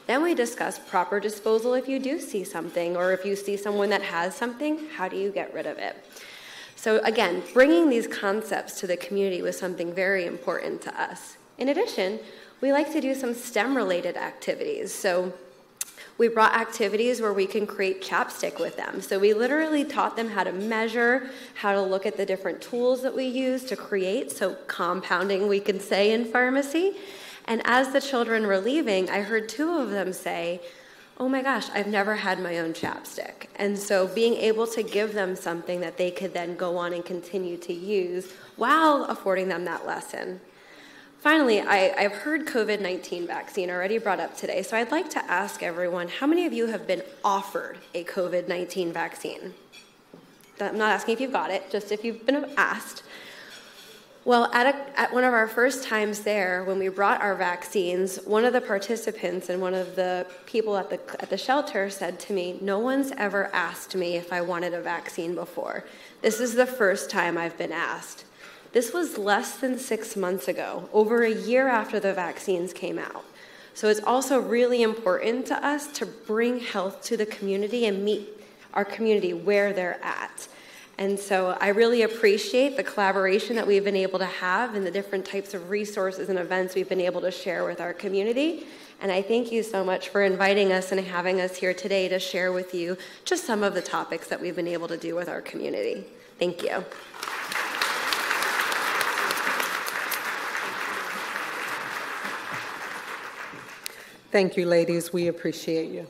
Then we discuss proper disposal if you do see something, or if you see someone that has something, how do you get rid of it? So again, bringing these concepts to the community was something very important to us. In addition, we like to do some STEM-related activities. So we brought activities where we can create chapstick with them. So we literally taught them how to measure, how to look at the different tools that we use to create, so compounding, we can say in pharmacy. And as the children were leaving, I heard 2 of them say, oh my gosh, I've never had my own chapstick. And so being able to give them something that they could then go on and continue to use while affording them that lesson. Finally, I've heard COVID-19 vaccine already brought up today, so I'd like to ask everyone, how many of you have been offered a COVID-19 vaccine? I'm not asking if you've got it, just if you've been asked. Well, at one of our first times there, when we brought our vaccines, one of the participants and one of the people at the shelter said to me, "No one's ever asked me if I wanted a vaccine before. This is the first time I've been asked." This was less than 6 months ago, over a year after the vaccines came out. So it's also really important to us to bring health to the community and meet our community where they're at. And so I really appreciate the collaboration that we've been able to have and the different types of resources and events we've been able to share with our community. And I thank you so much for inviting us and having us here today to share with you just some of the topics that we've been able to do with our community. Thank you. Thank you, ladies. We appreciate you.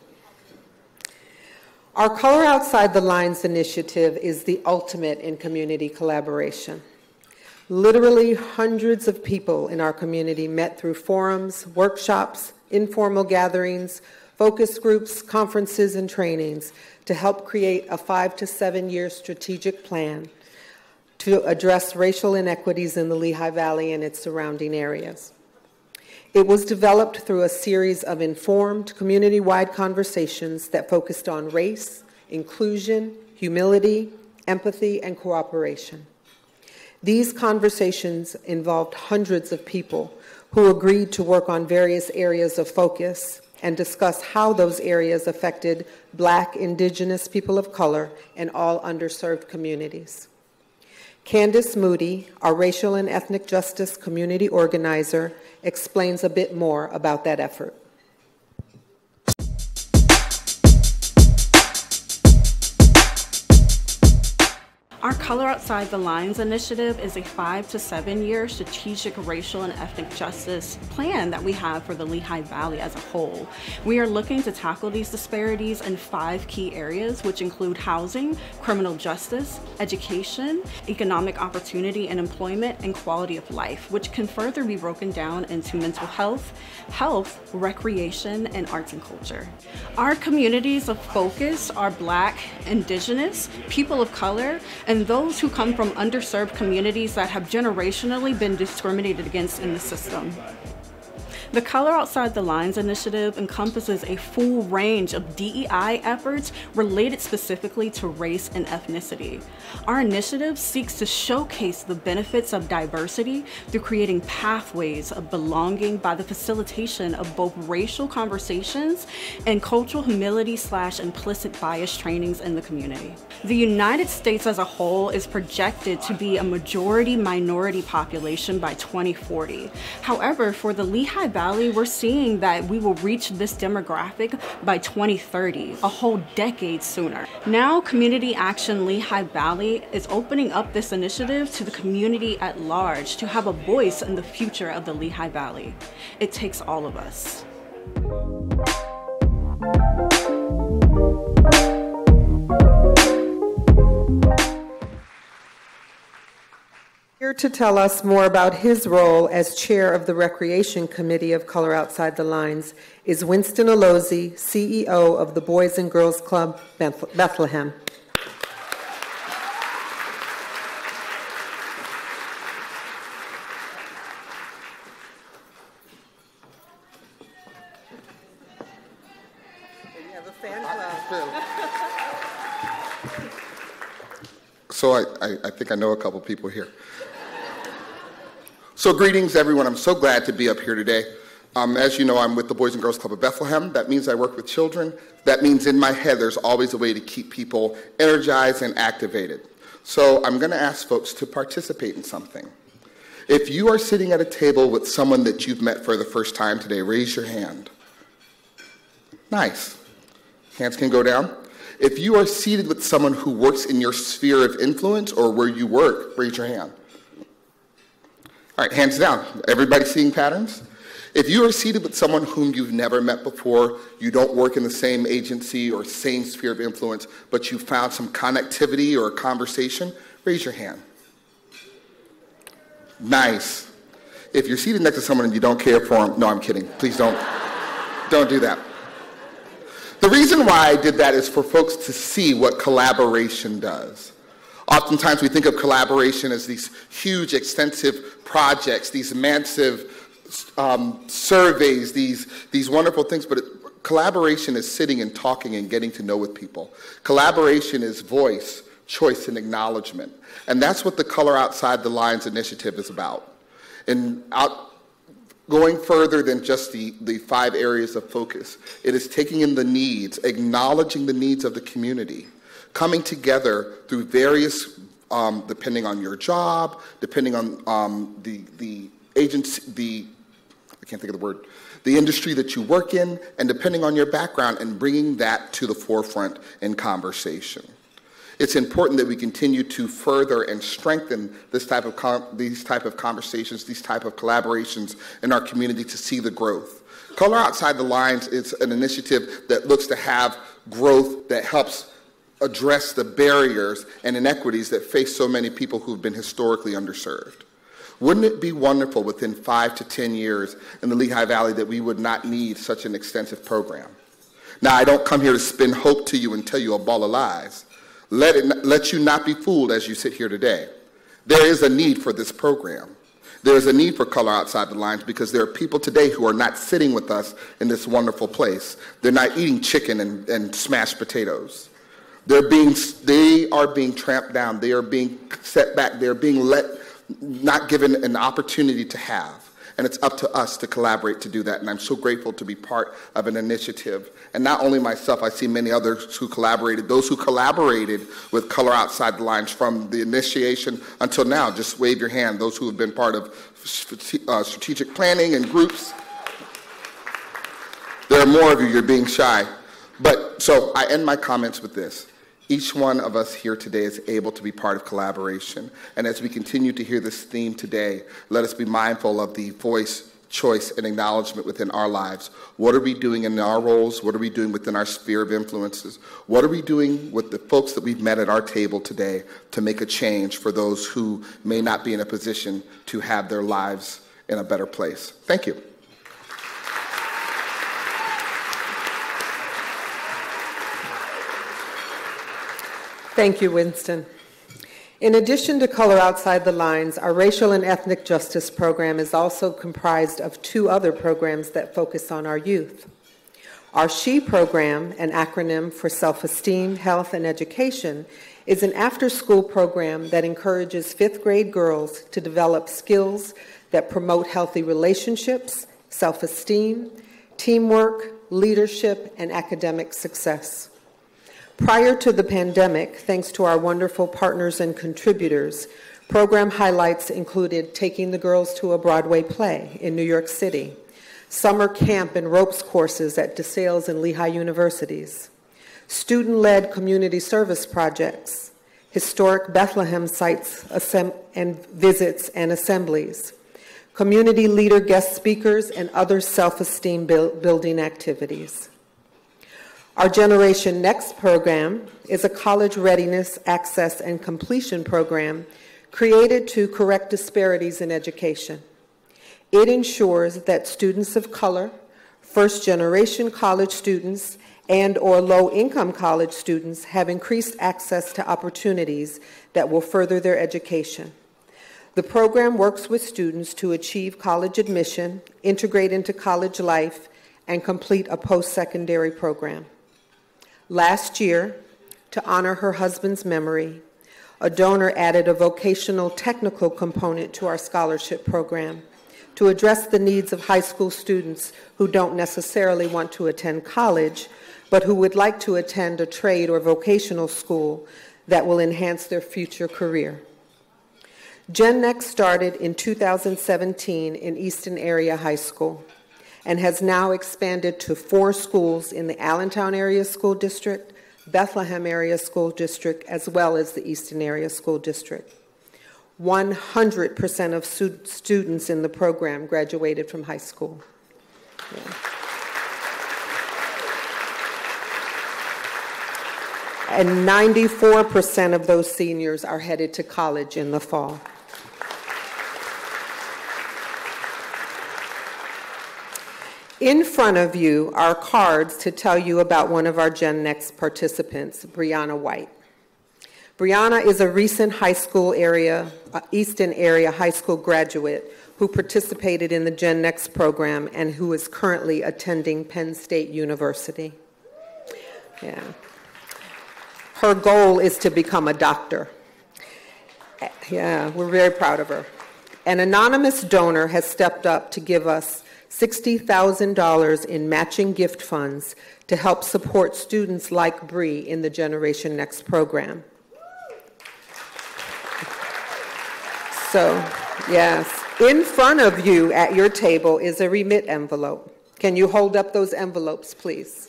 Our Color Outside the Lines initiative is the ultimate in community collaboration. Literally hundreds of people in our community met through forums, workshops, informal gatherings, focus groups, conferences, and trainings to help create a 5 to 7 year strategic plan to address racial inequities in the Lehigh Valley and its surrounding areas. It was developed through a series of informed, community-wide conversations that focused on race, inclusion, humility, empathy, and cooperation. These conversations involved hundreds of people who agreed to work on various areas of focus and discuss how those areas affected Black, Indigenous, people of color, and all underserved communities. Candace Moody, our racial and ethnic justice community organizer, explains a bit more about that effort. Our Color Outside the Lines initiative is a 5 to 7 year strategic racial and ethnic justice plan that we have for the Lehigh Valley as a whole. We are looking to tackle these disparities in 5 key areas, which include housing, criminal justice, education, economic opportunity and employment, and quality of life, which can further be broken down into mental health, recreation, and arts and culture. Our communities of focus are Black, Indigenous, people of color, and those who come from underserved communities that have generationally been discriminated against in the system. The Color Outside the Lines initiative encompasses a full range of DEI efforts related specifically to race and ethnicity. Our initiative seeks to showcase the benefits of diversity through creating pathways of belonging by the facilitation of both racial conversations and cultural humility/implicit bias trainings in the community. The United States as a whole is projected to be a majority minority population by 2040. However, for the Lehigh Valley, we're seeing that we will reach this demographic by 2030, a whole decade sooner. Now, Community Action Lehigh Valley is opening up this initiative to the community at large to have a voice in the future of the Lehigh Valley. It takes all of us. Here to tell us more about his role as chair of the Recreation Committee of Color Outside the Lines is Winston Alozzi, CEO of the Boys and Girls Club Bethlehem. So I think I know a couple people here. So greetings, everyone. I'm so glad to be up here today. As you know, I'm with the Boys and Girls Club of Bethlehem. That means I work with children. That means in my head there's always a way to keep people energized and activated. So I'm going to ask folks to participate in something. If you are sitting at a table with someone that you've met for the first time today, raise your hand. Nice. Hands can go down. If you are seated with someone who works in your sphere of influence or where you work, raise your hand. All right, hands down. Everybody seeing patterns? If you are seated with someone whom you've never met before, you don't work in the same agency or same sphere of influence, but you found some connectivity or a conversation, raise your hand. Nice. If you're seated next to someone and you don't care for them, no, I'm kidding. Please don't do that. The reason why I did that is for folks to see what collaboration does. Oftentimes we think of collaboration as these huge, extensive projects, these massive surveys, these wonderful things, but collaboration is sitting and talking and getting to know with people. Collaboration is voice, choice, and acknowledgement. And that's what the Color Outside the Lines initiative is about. And going further than just the 5 areas of focus, it is taking in the needs, acknowledging the needs of the community, coming together through various, depending on your job, depending on the agency, I can't think of the word, the industry that you work in, and depending on your background, and bringing that to the forefront in conversation. It's important that we continue to further and strengthen these type of conversations, these type of collaborations in our community to see the growth. Color Outside the Lines is an initiative that looks to have growth that helps address the barriers and inequities that face so many people who've been historically underserved. Wouldn't it be wonderful within 5 to 10 years in the Lehigh Valley that we would not need such an extensive program? Now, I don't come here to spin hope to you and tell you a ball of lies. Let you not be fooled as you sit here today. There is a need for this program. There is a need for Color Outside the Lines because there are people today who are not sitting with us in this wonderful place. They're not eating chicken and smashed potatoes. They are being tramped down. They are being set back. They are being not given an opportunity to have. And it's up to us to collaborate to do that. And I'm so grateful to be part of an initiative. And not only myself, I see many others who collaborated. Those who collaborated with Color Outside the Lines from the initiation until now, just wave your hand. Those who have been part of strategic planning and groups. There are more of you, you're being shy. But so I end my comments with this. Each one of us here today is able to be part of collaboration. And as we continue to hear this theme today, let us be mindful of the voice, choice, and acknowledgement within our lives. What are we doing in our roles? What are we doing within our sphere of influences? What are we doing with the folks that we've met at our table today to make a change for those who may not be in a position to have their lives in a better place? Thank you. Thank you, Winston. In addition to Color Outside the Lines, our Racial and Ethnic Justice program is also comprised of 2 other programs that focus on our youth. Our SHE program, an acronym for Self-Esteem, Health, and Education, is an after-school program that encourages 5th grade girls to develop skills that promote healthy relationships, self-esteem, teamwork, leadership, and academic success. Prior to the pandemic, thanks to our wonderful partners and contributors, program highlights included taking the girls to a Broadway play in New York City, summer camp and ropes courses at DeSales and Lehigh universities, student-led community service projects, historic Bethlehem sites and visits and assemblies, community leader guest speakers, and other self-esteem building activities. Our Generation Next program is a college readiness, access, and completion program created to correct disparities in education. It ensures that students of color, first-generation college students, and/or low-income college students have increased access to opportunities that will further their education. The program works with students to achieve college admission, integrate into college life, and complete a post-secondary program. Last year, to honor her husband's memory, a donor added a vocational technical component to our scholarship program to address the needs of high school students who don't necessarily want to attend college, but who would like to attend a trade or vocational school that will enhance their future career. Gen Next started in 2017 in Easton Area High School and has now expanded to 4 schools in the Allentown Area School District, Bethlehem Area School District, as well as the Easton Area School District. 100% of students in the program graduated from high school. Yeah. And 94% of those seniors are headed to college in the fall. In front of you are cards to tell you about one of our Gen Next participants, Brianna White. Brianna is a recent Easton area high school graduate who participated in the Gen Next program and who is currently attending Penn State University. Yeah. Her goal is to become a doctor. Yeah, we're very proud of her. An anonymous donor has stepped up to give us $60,000 in matching gift funds to help support students like Bree in the Generation Next program. So, yes, in front of you at your table is a remit envelope. Can you hold up those envelopes, please?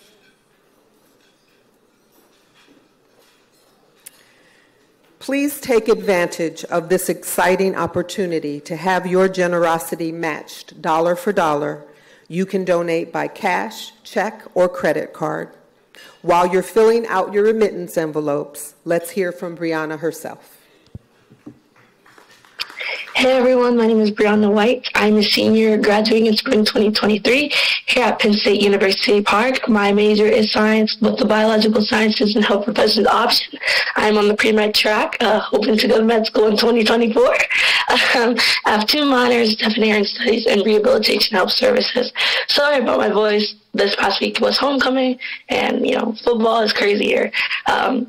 Please take advantage of this exciting opportunity to have your generosity matched dollar for dollar. You can donate by cash, check, or credit card. While you're filling out your remittance envelopes, let's hear from Brianna herself. Hey everyone, my name is Brianna White. I'm a senior graduating in spring 2023 here at Penn State University Park. My major is science with the biological sciences and health professions option. I'm on the pre-med track, hoping to go to med school in 2024. I have 2 minors, deaf and hearing studies and rehabilitation health services. Sorry about my voice. This past week was homecoming, and football is crazy here.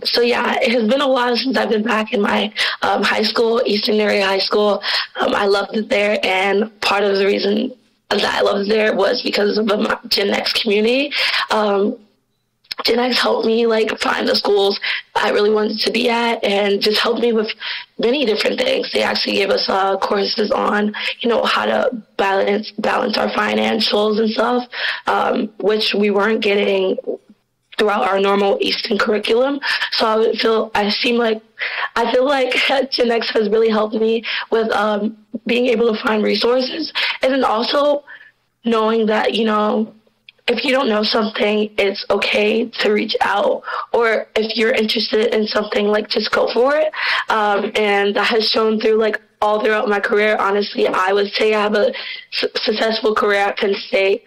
So yeah, it has been a while since I've been back in my high school, Eastern Area High School. I loved it there, and part of the reason that I loved it there was because of the Gen Next community. Gen Next helped me find the schools I really wanted to be at, and just helped me with many different things. They actually gave us courses on, how to balance our financials and stuff, which we weren't getting throughout our normal Eastern curriculum. So I feel like Gen Next has really helped me with being able to find resources, and then also knowing that, if you don't know something, it's okay to reach out, or if you're interested in something, just go for it. And that has shown through all throughout my career. Honestly, I would say I have a successful career at Penn State.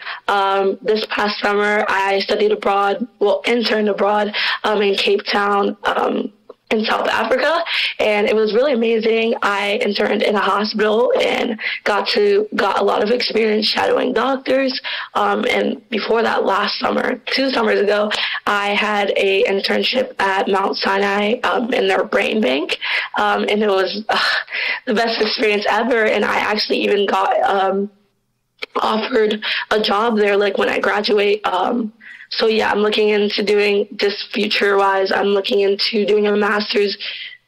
This past summer, I studied abroad, interned abroad in Cape Town, in South Africa, and it was really amazing. I interned in a hospital and got a lot of experience shadowing doctors. And before that, last summer, 2 summers ago, I had a internship at Mount Sinai in their brain bank, and it was the best experience ever. And I actually even got offered a job there, when I graduate. So yeah, I'm looking into doing this future-wise. I'm looking into doing a master's,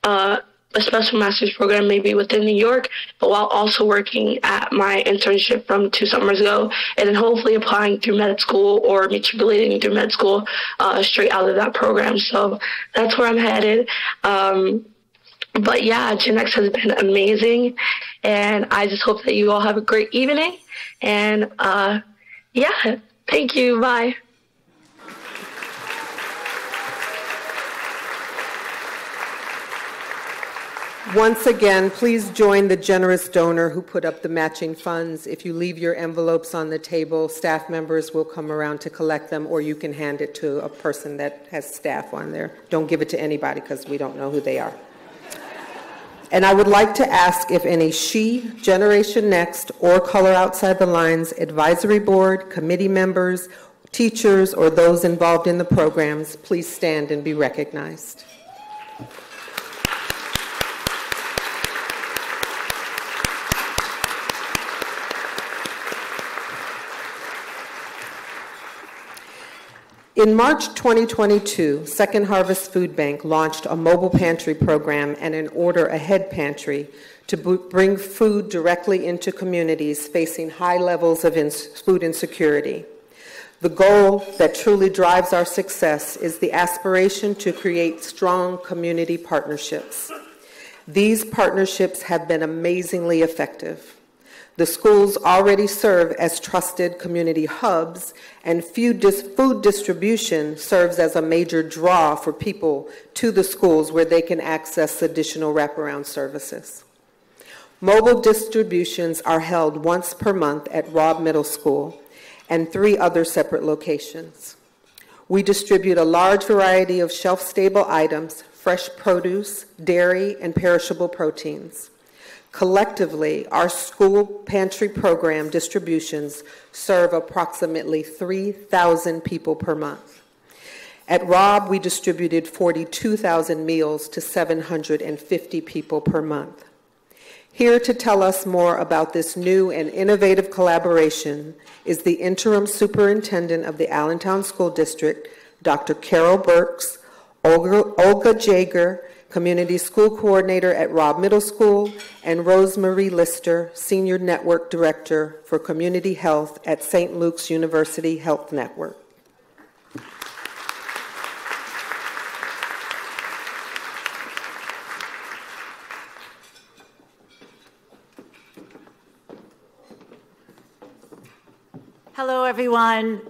a special master's program maybe within New York, but while also working at my internship from 2 summers ago, and then hopefully applying through med school or matriculating through med school straight out of that program. So that's where I'm headed. But yeah, Gen Next has been amazing, and I just hope that you all have a great evening. And yeah, thank you. Bye. Once again, please join the generous donor who put up the matching funds. If you leave your envelopes on the table, staff members will come around to collect them, or you can hand it to a person that has staff on there. Don't give it to anybody because we don't know who they are. And I would like to ask if any SHE, Generation Next, or Color Outside the Lines advisory board, committee members, teachers, or those involved in the programs, please stand and be recognized. In March 2022, Second Harvest Food Bank launched a mobile pantry program and an Order Ahead pantry to bring food directly into communities facing high levels of food insecurity. The goal that truly drives our success is the aspiration to create strong community partnerships. These partnerships have been amazingly effective. The schools already serve as trusted community hubs, and food distribution serves as a major draw for people to the schools where they can access additional wraparound services. Mobile distributions are held once per month at Robb Middle School and 3 other separate locations. We distribute a large variety of shelf-stable items, fresh produce, dairy, and perishable proteins. Collectively, our school pantry program distributions serve approximately 3,000 people per month. At Robb, we distributed 42,000 meals to 750 people per month. Here to tell us more about this new and innovative collaboration is the interim superintendent of the Allentown School District, Dr. Carol Burks, Olga Jager, Community School Coordinator at Robb Middle School, and Rosemarie Lister, Senior Network Director for Community Health at St. Luke's University Health Network. Hello, everyone.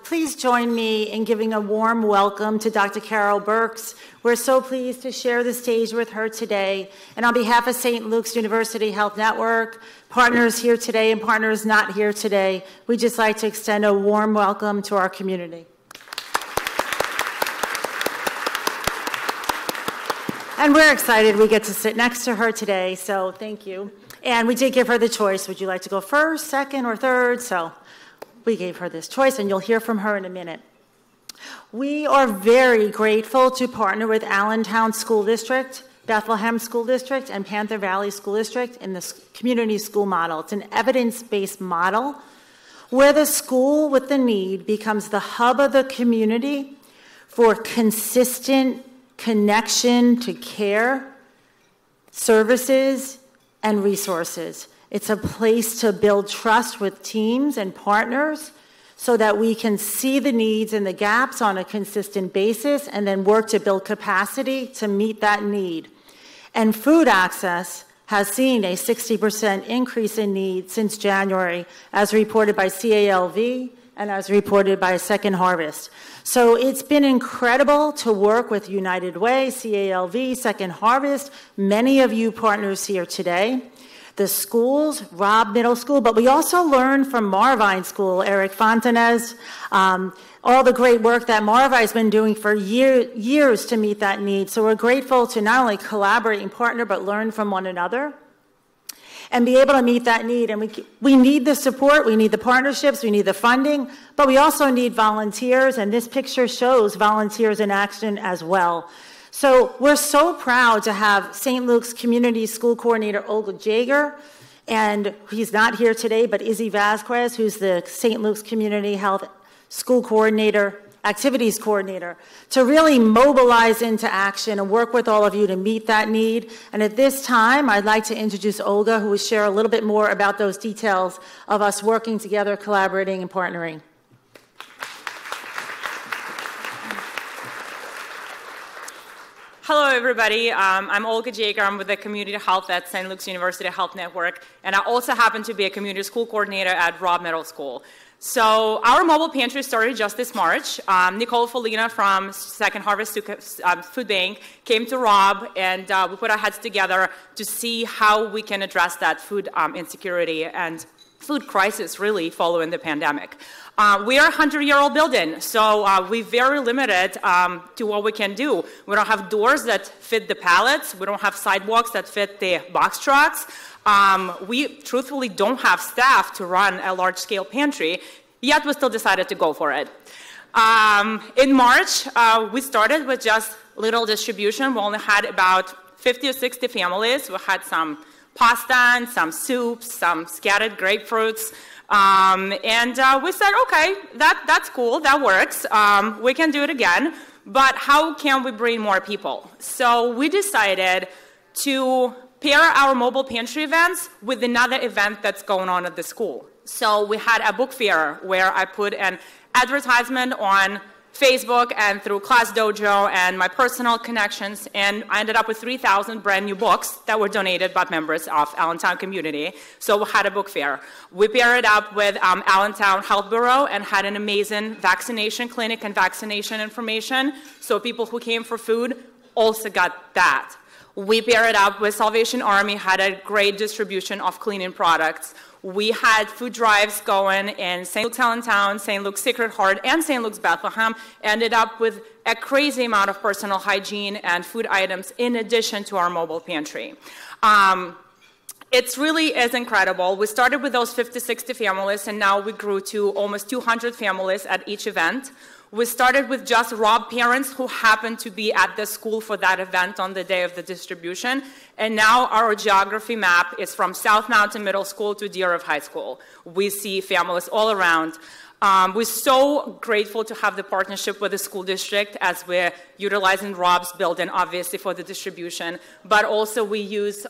Please join me in giving a warm welcome to Dr. Carol Burks. We're so pleased to share the stage with her today. And on behalf of St. Luke's University Health Network, partners here today and partners not here today, we'd just like to extend a warm welcome to our community. And we're excited we get to sit next to her today, so thank you. And we did give her the choice. Would you like to go first, second, or third? So we gave her this choice, and you'll hear from her in a minute. We are very grateful to partner with Allentown School District, Bethlehem School District, and Panther Valley School District in this community school model. It's an evidence-based model where the school with the need becomes the hub of the community for consistent connection to care, services, and resources. It's a place to build trust with teams and partners so that we can see the needs and the gaps on a consistent basis and then work to build capacity to meet that need. And food access has seen a 60% increase in need since January, as reported by CALV and as reported by Second Harvest. So it's been incredible to work with United Way, CALV, Second Harvest, many of you partners here today. The schools, Robb Middle School, but we also learned from Marvine School, Eric Fontanez, all the great work that Marvine's been doing for years to meet that need. So we're grateful to not only collaborate and partner, but learn from one another and be able to meet that need. And we need the support, we need the partnerships, we need the funding, but we also need volunteers, and this picture shows volunteers in action as well. So we're so proud to have St. Luke's Community School Coordinator Olga Jager, and he's not here today, but Izzy Vasquez, who's the St. Luke's Community Health School Coordinator, Activities Coordinator, to really mobilize into action and work with all of you to meet that need. And at this time, I'd like to introduce Olga, who will share a little bit more about those details of us working together, collaborating, and partnering. Hello, everybody. I'm Olga Jager. I'm with the Community Health at St. Luke's University Health Network, and I also happen to be a community school coordinator at Robb Middle School. So our mobile pantry started just this March. Nicole Folina from Second Harvest Food Bank came to Robb, and we put our heads together to see how we can address that food insecurity and food crisis, really, following the pandemic. We are a 100-year-old building, so we're very limited to what we can do. We don't have doors that fit the pallets. We don't have sidewalks that fit the box trucks. We truthfully don't have staff to run a large-scale pantry, yet we still decided to go for it. In March, we started with just little distribution. We only had about 50 or 60 families. We had some pasta and some soups, some scattered grapefruits. And we said, okay, that's cool, that works. We can do it again, but how can we bring more people? So we decided to pair our mobile pantry events with another event that's going on at the school. So we had a book fair where I put an advertisement on Facebook and through Class Dojo and my personal connections, and I ended up with 3,000 brand new books that were donated by members of Allentown community. So we had a book fair. We paired it up with Allentown Health Bureau and had an amazing vaccination clinic and vaccination information. So people who came for food also got that. We paired up with Salvation Army, had a great distribution of cleaning products. We had food drives going in St. Luke's Allentown, St. Luke's Sacred Heart, and St. Luke's Bethlehem. Ended up with a crazy amount of personal hygiene and food items in addition to our mobile pantry. It really is incredible. We started with those 50, 60 families, and now we grew to almost 200 families at each event. We started with just Rob parents who happened to be at the school for that event on the day of the distribution. And now our geography map is from South Mountain Middle School to Deer High School. We see families all around. We're so grateful to have the partnership with the school district as we're utilizing Rob's building, obviously, for the distribution. But also we use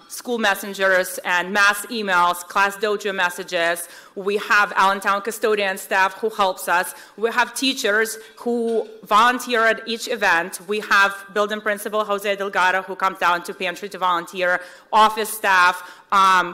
school messengers and mass emails, class dojo messages. We have Allentown custodian staff who helps us. We have teachers who volunteer at each event. We have building principal Jose Delgado who comes down to pantry to volunteer, office staff,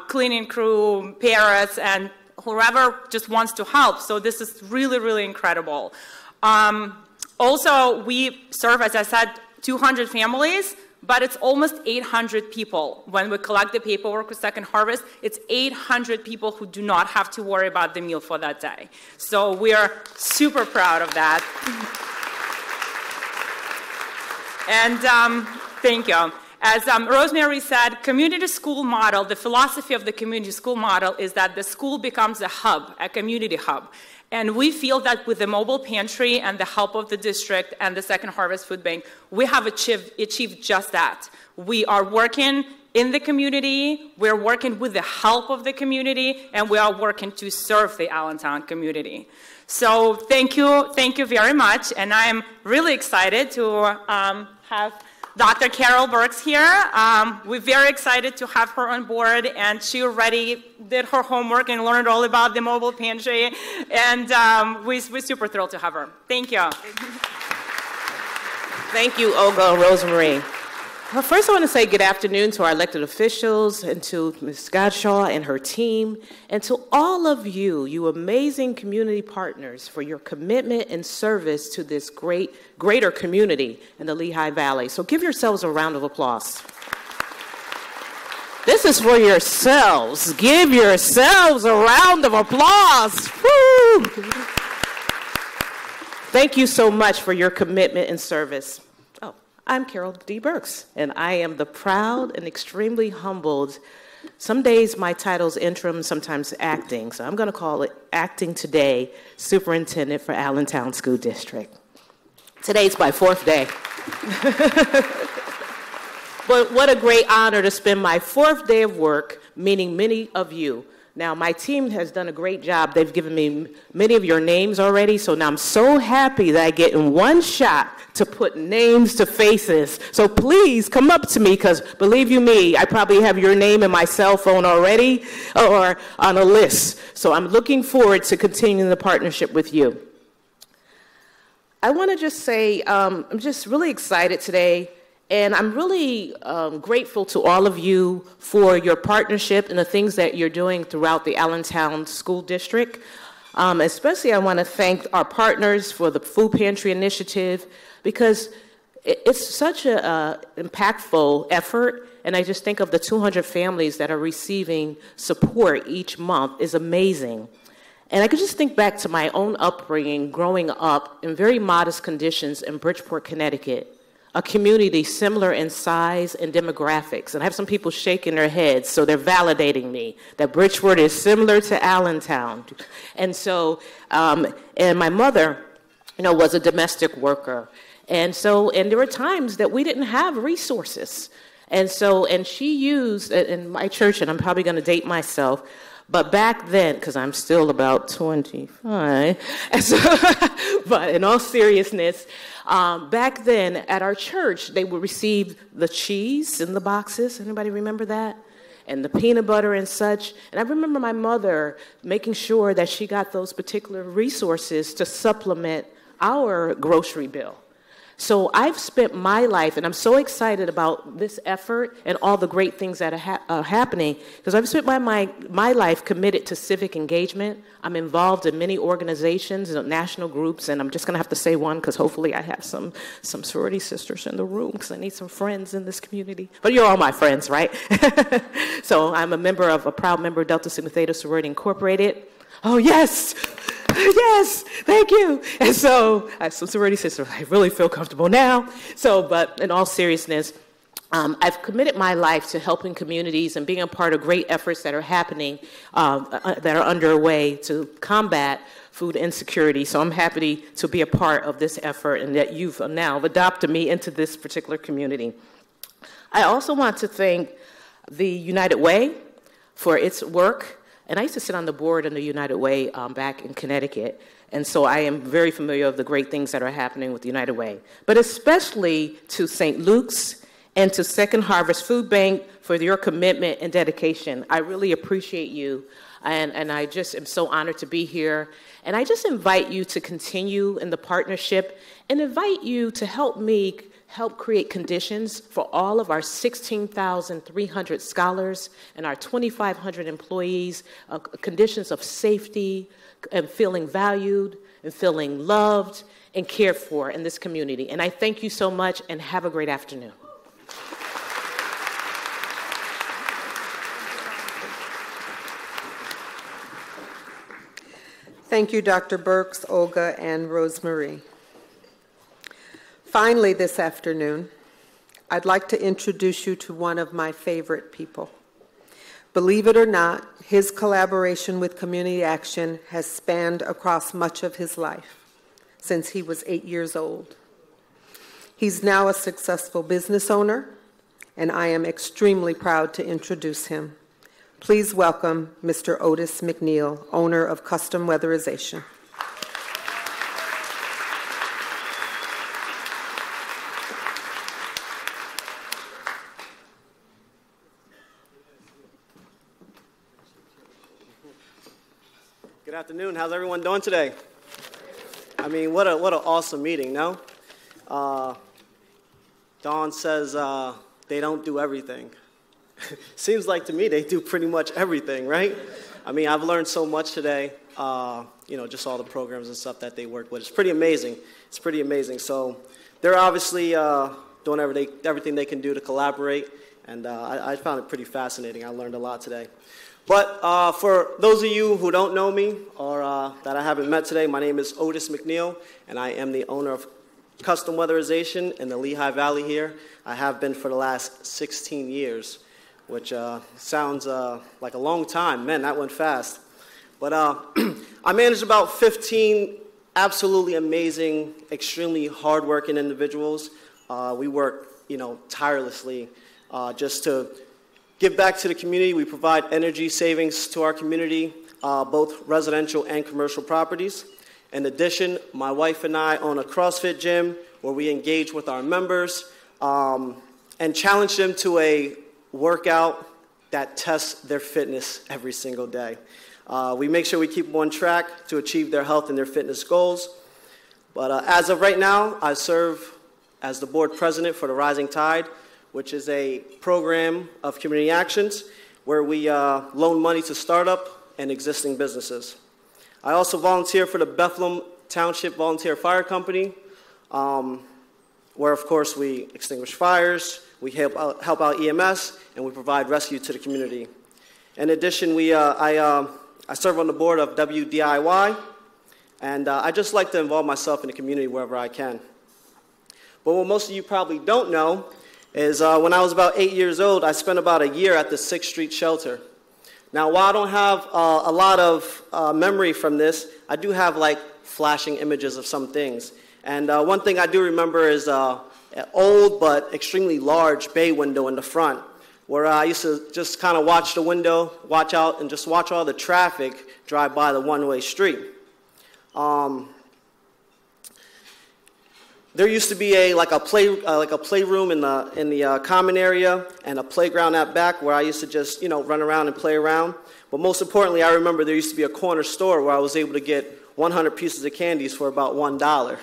cleaning crew, parents, and whoever just wants to help. So this is really, really incredible. Also, we serve, as I said, 200 families, but it's almost 800 people. When we collect the paperwork with Second Harvest, it's 800 people who do not have to worry about the meal for that day. So we are super proud of that. And thank you. As Rosemary said, community school model, the philosophy of the community school model is that the school becomes a hub, a community hub. And we feel that with the mobile pantry and the help of the district and the Second Harvest Food Bank, we have achieved just that. We are working in the community, we're working with the help of the community, and we are working to serve the Allentown community. So thank you very much. And I am really excited to have Dr. Carol Burks here. We're very excited to have her on board, and she already did her homework and learned all about the mobile pantry, and we're super thrilled to have her. Thank you. Thank you, Olga and Rosemary. Well, first I want to say good afternoon to our elected officials and to Ms. Godshaw and her team, and to all of you, you amazing community partners, for your commitment and service to this greater community in the Lehigh Valley. So give yourselves a round of applause. This is for yourselves. Give yourselves a round of applause. Woo! Thank you so much for your commitment and service. I'm Carol D. Burks, and I am the proud and extremely humbled. Some days my title's interim, sometimes acting, so I'm going to call it acting today, Superintendent for Allentown School District. Today's my 4th day. But what a great honor to spend my 4th day of work meeting many of you. Now, my team has done a great job. They've given me many of your names already, so now I'm so happy that I get in one shot to put names to faces. So please come up to me, because believe you me, I probably have your name in my cell phone already or on a list. So I'm looking forward to continuing the partnership with you. I want to just say I'm just really excited today. And I'm really grateful to all of you for your partnership and the things that you're doing throughout the Allentown School District. Especially I want to thank our partners for the Food Pantry Initiative, because it's such an impactful effort. And I just think of the 200 families that are receiving support each month is amazing. And I could just think back to my own upbringing growing up in very modest conditions in Bridgeport, Connecticut, a community similar in size and demographics. And I have some people shaking their heads, so they're validating me that Bridgeport is similar to Allentown. And so, and my mother, was a domestic worker. And there were times that we didn't have resources. And she used, in my church, and I'm probably gonna date myself, but back then, because I'm still about 25, but in all seriousness, back then at our church, they would receive the cheese in the boxes. Anybody remember that? And the peanut butter and such. And I remember my mother making sure that she got those particular resources to supplement our grocery bill. So I've spent my life, and I'm so excited about this effort and all the great things that are happening, because I've spent my life committed to civic engagement. I'm involved in many organizations and national groups, and I'm just going to have to say one because hopefully I have some sorority sisters in the room because I need some friends in this community. But you're all my friends, right? So I'm a proud member of Delta Sigma Theta Sorority Incorporated. Oh, yes. Yes, thank you. And so I have some sorority sisters. I really feel comfortable now. But in all seriousness, I've committed my life to helping communities and being a part of great efforts that are happening, that are underway to combat food insecurity. So I'm happy to be a part of this effort and that you've now adopted me into this particular community. I also want to thank the United Way for its work. And I used to sit on the board in the United Way back in Connecticut. And so I am very familiar with the great things that are happening with the United Way. But especially to St. Luke's and to Second Harvest Food Bank for your commitment and dedication. I really appreciate you. And I just am so honored to be here. And I just invite you to continue in the partnership and invite you to help create conditions for all of our 16,300 scholars and our 2,500 employees, conditions of safety and feeling valued and feeling loved and cared for in this community. And I thank you so much and have a great afternoon. Thank you, Dr. Burks, Olga, and Rosemarie. Finally, this afternoon, I'd like to introduce you to one of my favorite people. Believe it or not, his collaboration with Community Action has spanned across much of his life since he was 8 years old. He's now a successful business owner, and I am extremely proud to introduce him. Please welcome Mr. Otis McNeil, owner of Custom Weatherization. Good afternoon. How's everyone doing today? I mean, what an awesome meeting, no? Dawn says they don't do everything. Seems like to me they do pretty much everything, right? I mean, I've learned so much today, just all the programs and stuff that they work with. It's pretty amazing. It's pretty amazing. So they're obviously doing everything they can do to collaborate, and I found it pretty fascinating. I learned a lot today. But for those of you who don't know me or that I haven't met today, my name is Otis McNeil, and I am the owner of Custom Weatherization in the Lehigh Valley here. I have been for the last 16 years, which sounds like a long time. Man, that went fast. But I managed about 15 absolutely amazing, extremely hardworking individuals. We work, tirelessly just to give back to the community. We provide energy savings to our community, both residential and commercial properties. In addition, my wife and I own a CrossFit gym where we engage with our members and challenge them to a workout that tests their fitness every single day. We make sure we keep them on track to achieve their health and their fitness goals. But as of right now, I serve as the board president for the Rising Tide, which is a program of community actions where we loan money to startup and existing businesses. I also volunteer for the Bethlehem Township Volunteer Fire Company, where, of course, we extinguish fires, we help out EMS, and we provide rescue to the community. In addition, I serve on the board of WDIY, and I just like to involve myself in the community wherever I can. But what most of you probably don't know is when I was about 8 years old, I spent about a year at the 6th Street shelter. Now, while I don't have a lot of memory from this, I do have flashing images of some things. And one thing I do remember is an old but extremely large bay window in the front, where I used to just kind of watch the window, watch out, and just watch all the traffic drive by the one-way street. There used to be a playroom in the common area and a playground out back where I used to just run around and play around. But most importantly, I remember there used to be a corner store where I was able to get 100 pieces of candies for about $1.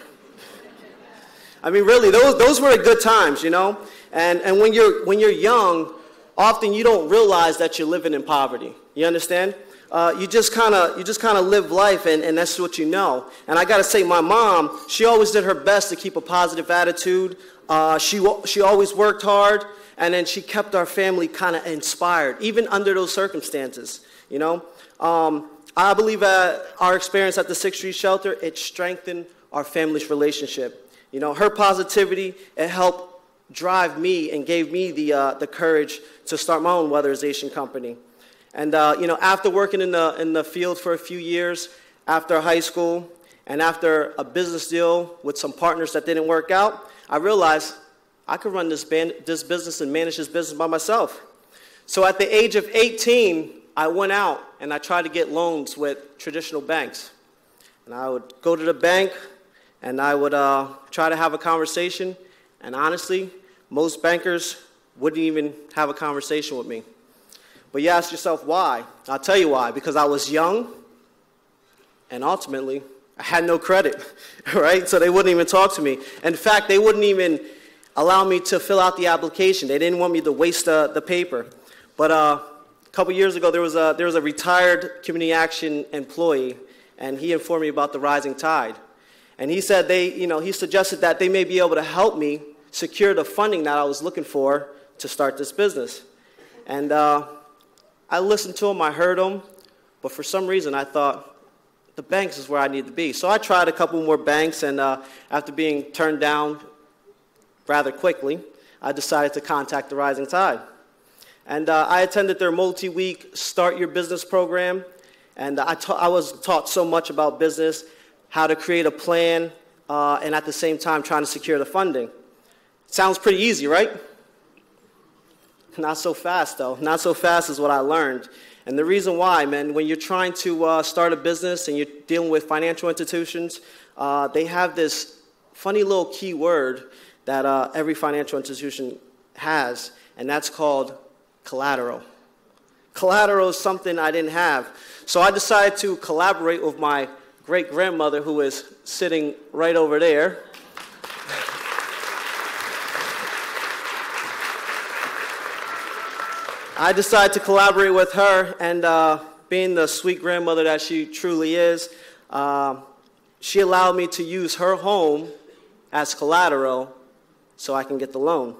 I mean, really, those were the good times, you know? And when you're young, often you don't realize that you're living in poverty. You understand? You just kind of live life, and that's what you know. And I got to say, my mom, she always did her best to keep a positive attitude. She always worked hard, and then she kept our family kind of inspired, even under those circumstances, you know? I believe our experience at the 6th Street Shelter, it strengthened our family's relationship. You know, her positivity, it helped drive me and gave me the courage to start my own weatherization company. And, you know, after working in the field for a few years, after high school, and after a business deal with some partners that didn't work out, I realized I could run this business and manage this business by myself. So at the age of 18, I went out and I tried to get loans with traditional banks. And I would go to the bank and I would try to have a conversation. And honestly, most bankers wouldn't even have a conversation with me. But you ask yourself why. I'll tell you why. Because I was young, and ultimately, I had no credit, right? So they wouldn't even talk to me. In fact, they wouldn't even allow me to fill out the application. They didn't want me to waste the paper. But a couple years ago, there was a retired community action employee, and he informed me about the rising tide. And he said he suggested that they may be able to help me secure the funding that I was looking for to start this business. And I listened to him, I heard him, but for some reason I thought the banks is where I need to be. So I tried a couple more banks, and after being turned down rather quickly, I decided to contact the Rising Tide. And I attended their multi-week Start Your Business program, and I was taught so much about business, how to create a plan, and at the same time trying to secure the funding. Sounds pretty easy, right? Not so fast, though. Not so fast is what I learned. And the reason why, man, when you're trying to start a business and you're dealing with financial institutions, they have this funny little key word that every financial institution has, and that's called collateral. Collateral is something I didn't have. So I decided to collaborate with my great-grandmother, who is sitting right over there. I decided to collaborate with her, and being the sweet grandmother that she truly is, she allowed me to use her home as collateral so I can get the loan.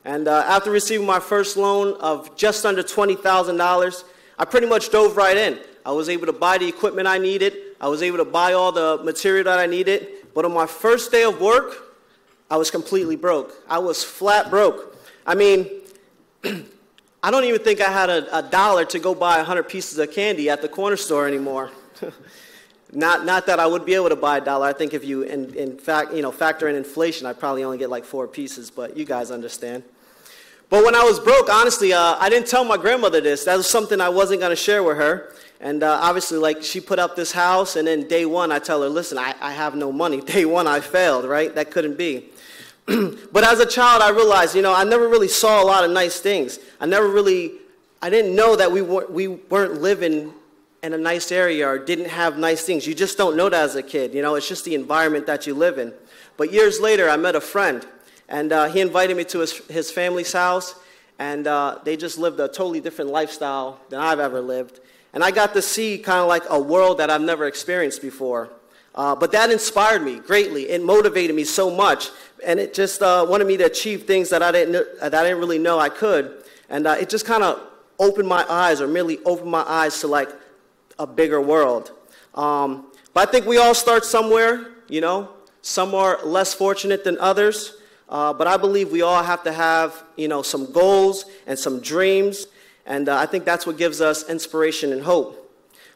And after receiving my first loan of just under $20,000, I pretty much dove right in. I was able to buy the equipment I needed. I was able to buy all the material that I needed. But on my first day of work, I was completely broke. I was flat broke. I mean, I don't even think I had a dollar to go buy 100 pieces of candy at the corner store anymore. Not that I would be able to buy a dollar. I think if you, in fact, factor in inflation, I'd probably only get like 4 pieces, but you guys understand. But when I was broke, honestly, I didn't tell my grandmother this. That was something I wasn't going to share with her. And obviously, like, she put up this house, and then day one, I tell her, listen, I have no money. Day one, I failed, right? That couldn't be. But as a child, I realized, I never really saw a lot of nice things. I didn't know that we weren't living in a nice area or didn't have nice things. You just don't know that as a kid. It's just the environment that you live in. But years later, I met a friend, and he invited me to his family's house, and they just lived a totally different lifestyle than I've ever lived. And I got to see kind of like a world that I've never experienced before. But that inspired me greatly. It motivated me so much, and it just wanted me to achieve things that I didn't really know I could. And it just kind of opened my eyes, or merely opened my eyes to like a bigger world. But I think we all start somewhere, Some are less fortunate than others. But I believe we all have to have, some goals and some dreams. And I think that's what gives us inspiration and hope.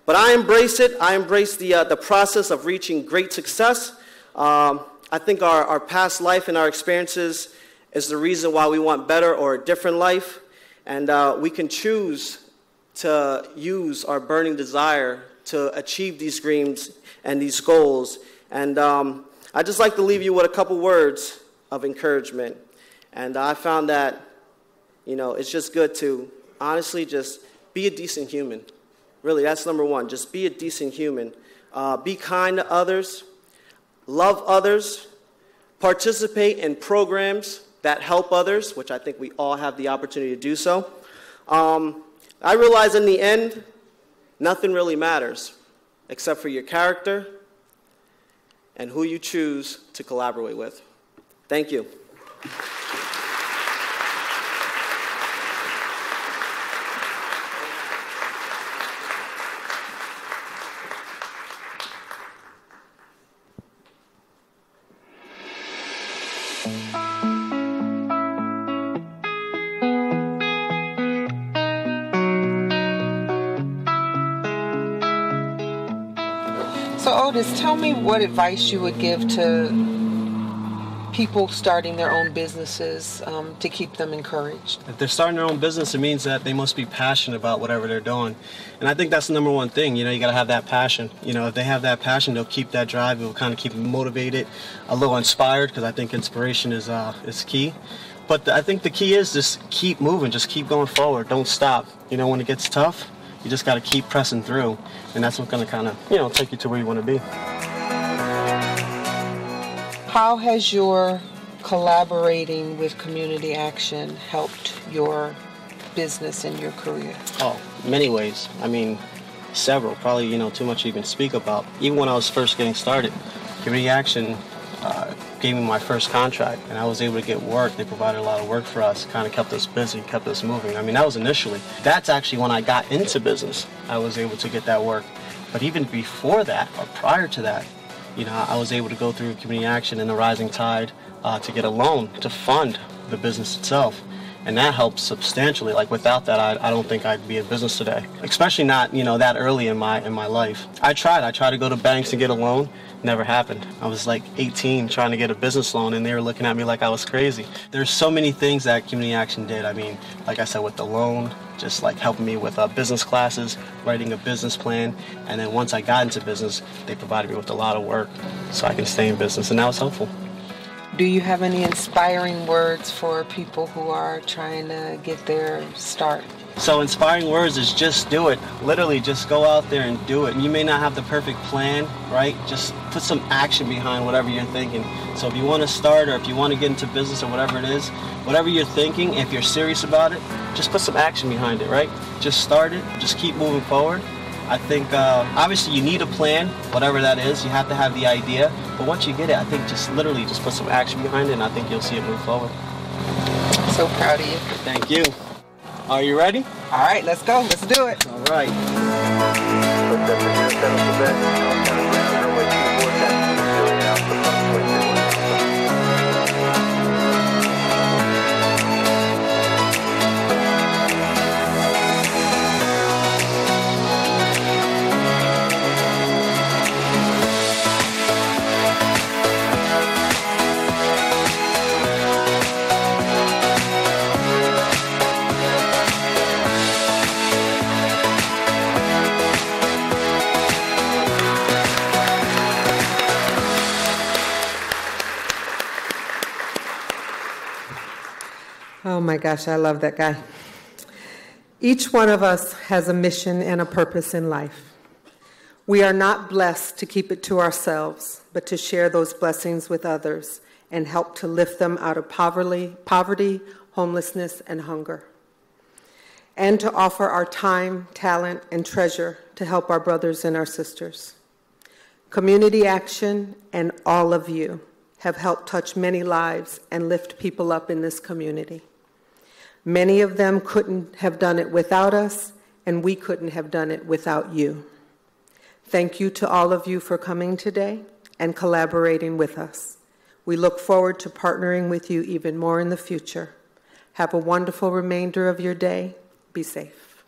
But I embrace it. I embrace the process of reaching great success. I think our past life and our experiences is the reason why we want better or a different life. And we can choose to use our burning desire to achieve these dreams and these goals. And I'd just like to leave you with a couple words of encouragement. And I found that, it's just good to honestly just be a decent human. Really, that's number one. Just be a decent human. Be kind to others. Love others. participate in programs that help others, which I think we all have the opportunity to do so. I realize in the end, nothing really matters except for your character and who you choose to collaborate with. Thank you. So Otis, tell me what advice you would give to people starting their own businesses to keep them encouraged. If they're starting their own business, it means that they must be passionate about whatever they're doing. And I think that's the number one thing. You got to have that passion. If they have that passion, they'll keep that drive. It will kind of keep them motivated, a little inspired, because I think inspiration is key. But I think the key is just keep moving, just keep going forward. Don't stop. When it gets tough, you just got to keep pressing through. And that's what's going to kind of, take you to where you want to be. How has your collaborating with Community Action helped your business and your career? Oh, many ways. Several. Probably, too much to even speak about. Even when I was first getting started, Community Action gave me my first contract, and I was able to get work. They provided a lot of work for us, kind of kept us busy, kept us moving. That was initially. That's actually when I got into business. I was able to get that work. But even before that, or prior to that, I was able to go through Community Action and the Rising Tide to get a loan to fund the business itself. And that helped substantially. Without that, I don't think I'd be in business today. Especially not, that early in my life. I tried to go to banks and get a loan. Never happened. I was 18 trying to get a business loan, and they were looking at me like I was crazy. There's so many things that Community Action did. Like I said, with the loan, just helping me with business classes, writing a business plan, and then once I got into business, they provided me with a lot of work so I can stay in business, and that was helpful. Do you have any inspiring words for people who are trying to get their start? So inspiring words is just do it. Literally, just go out there and do it. And you may not have the perfect plan, right? Just put some action behind whatever you're thinking. So if you want to start, or if you want to get into business, or whatever it is, whatever you're thinking, if you're serious about it, just put some action behind it, right? Just start it. Just keep moving forward. I think, obviously, you need a plan, whatever that is. You have to have the idea. But once you get it, I think just literally just put some action behind it, and I think you'll see it move forward. So proud of you. Thank you. Are you ready? All right, let's go. Let's do it. All right. Oh my gosh, I love that guy. Each one of us has a mission and a purpose in life. We are not blessed to keep it to ourselves, but to share those blessings with others and help to lift them out of poverty, homelessness, and hunger. And to offer our time, talent, and treasure to help our brothers and our sisters. Community Action and all of you have helped touch many lives and lift people up in this community. Many of them couldn't have done it without us, and we couldn't have done it without you. Thank you to all of you for coming today and collaborating with us. We look forward to partnering with you even more in the future. Have a wonderful remainder of your day. Be safe.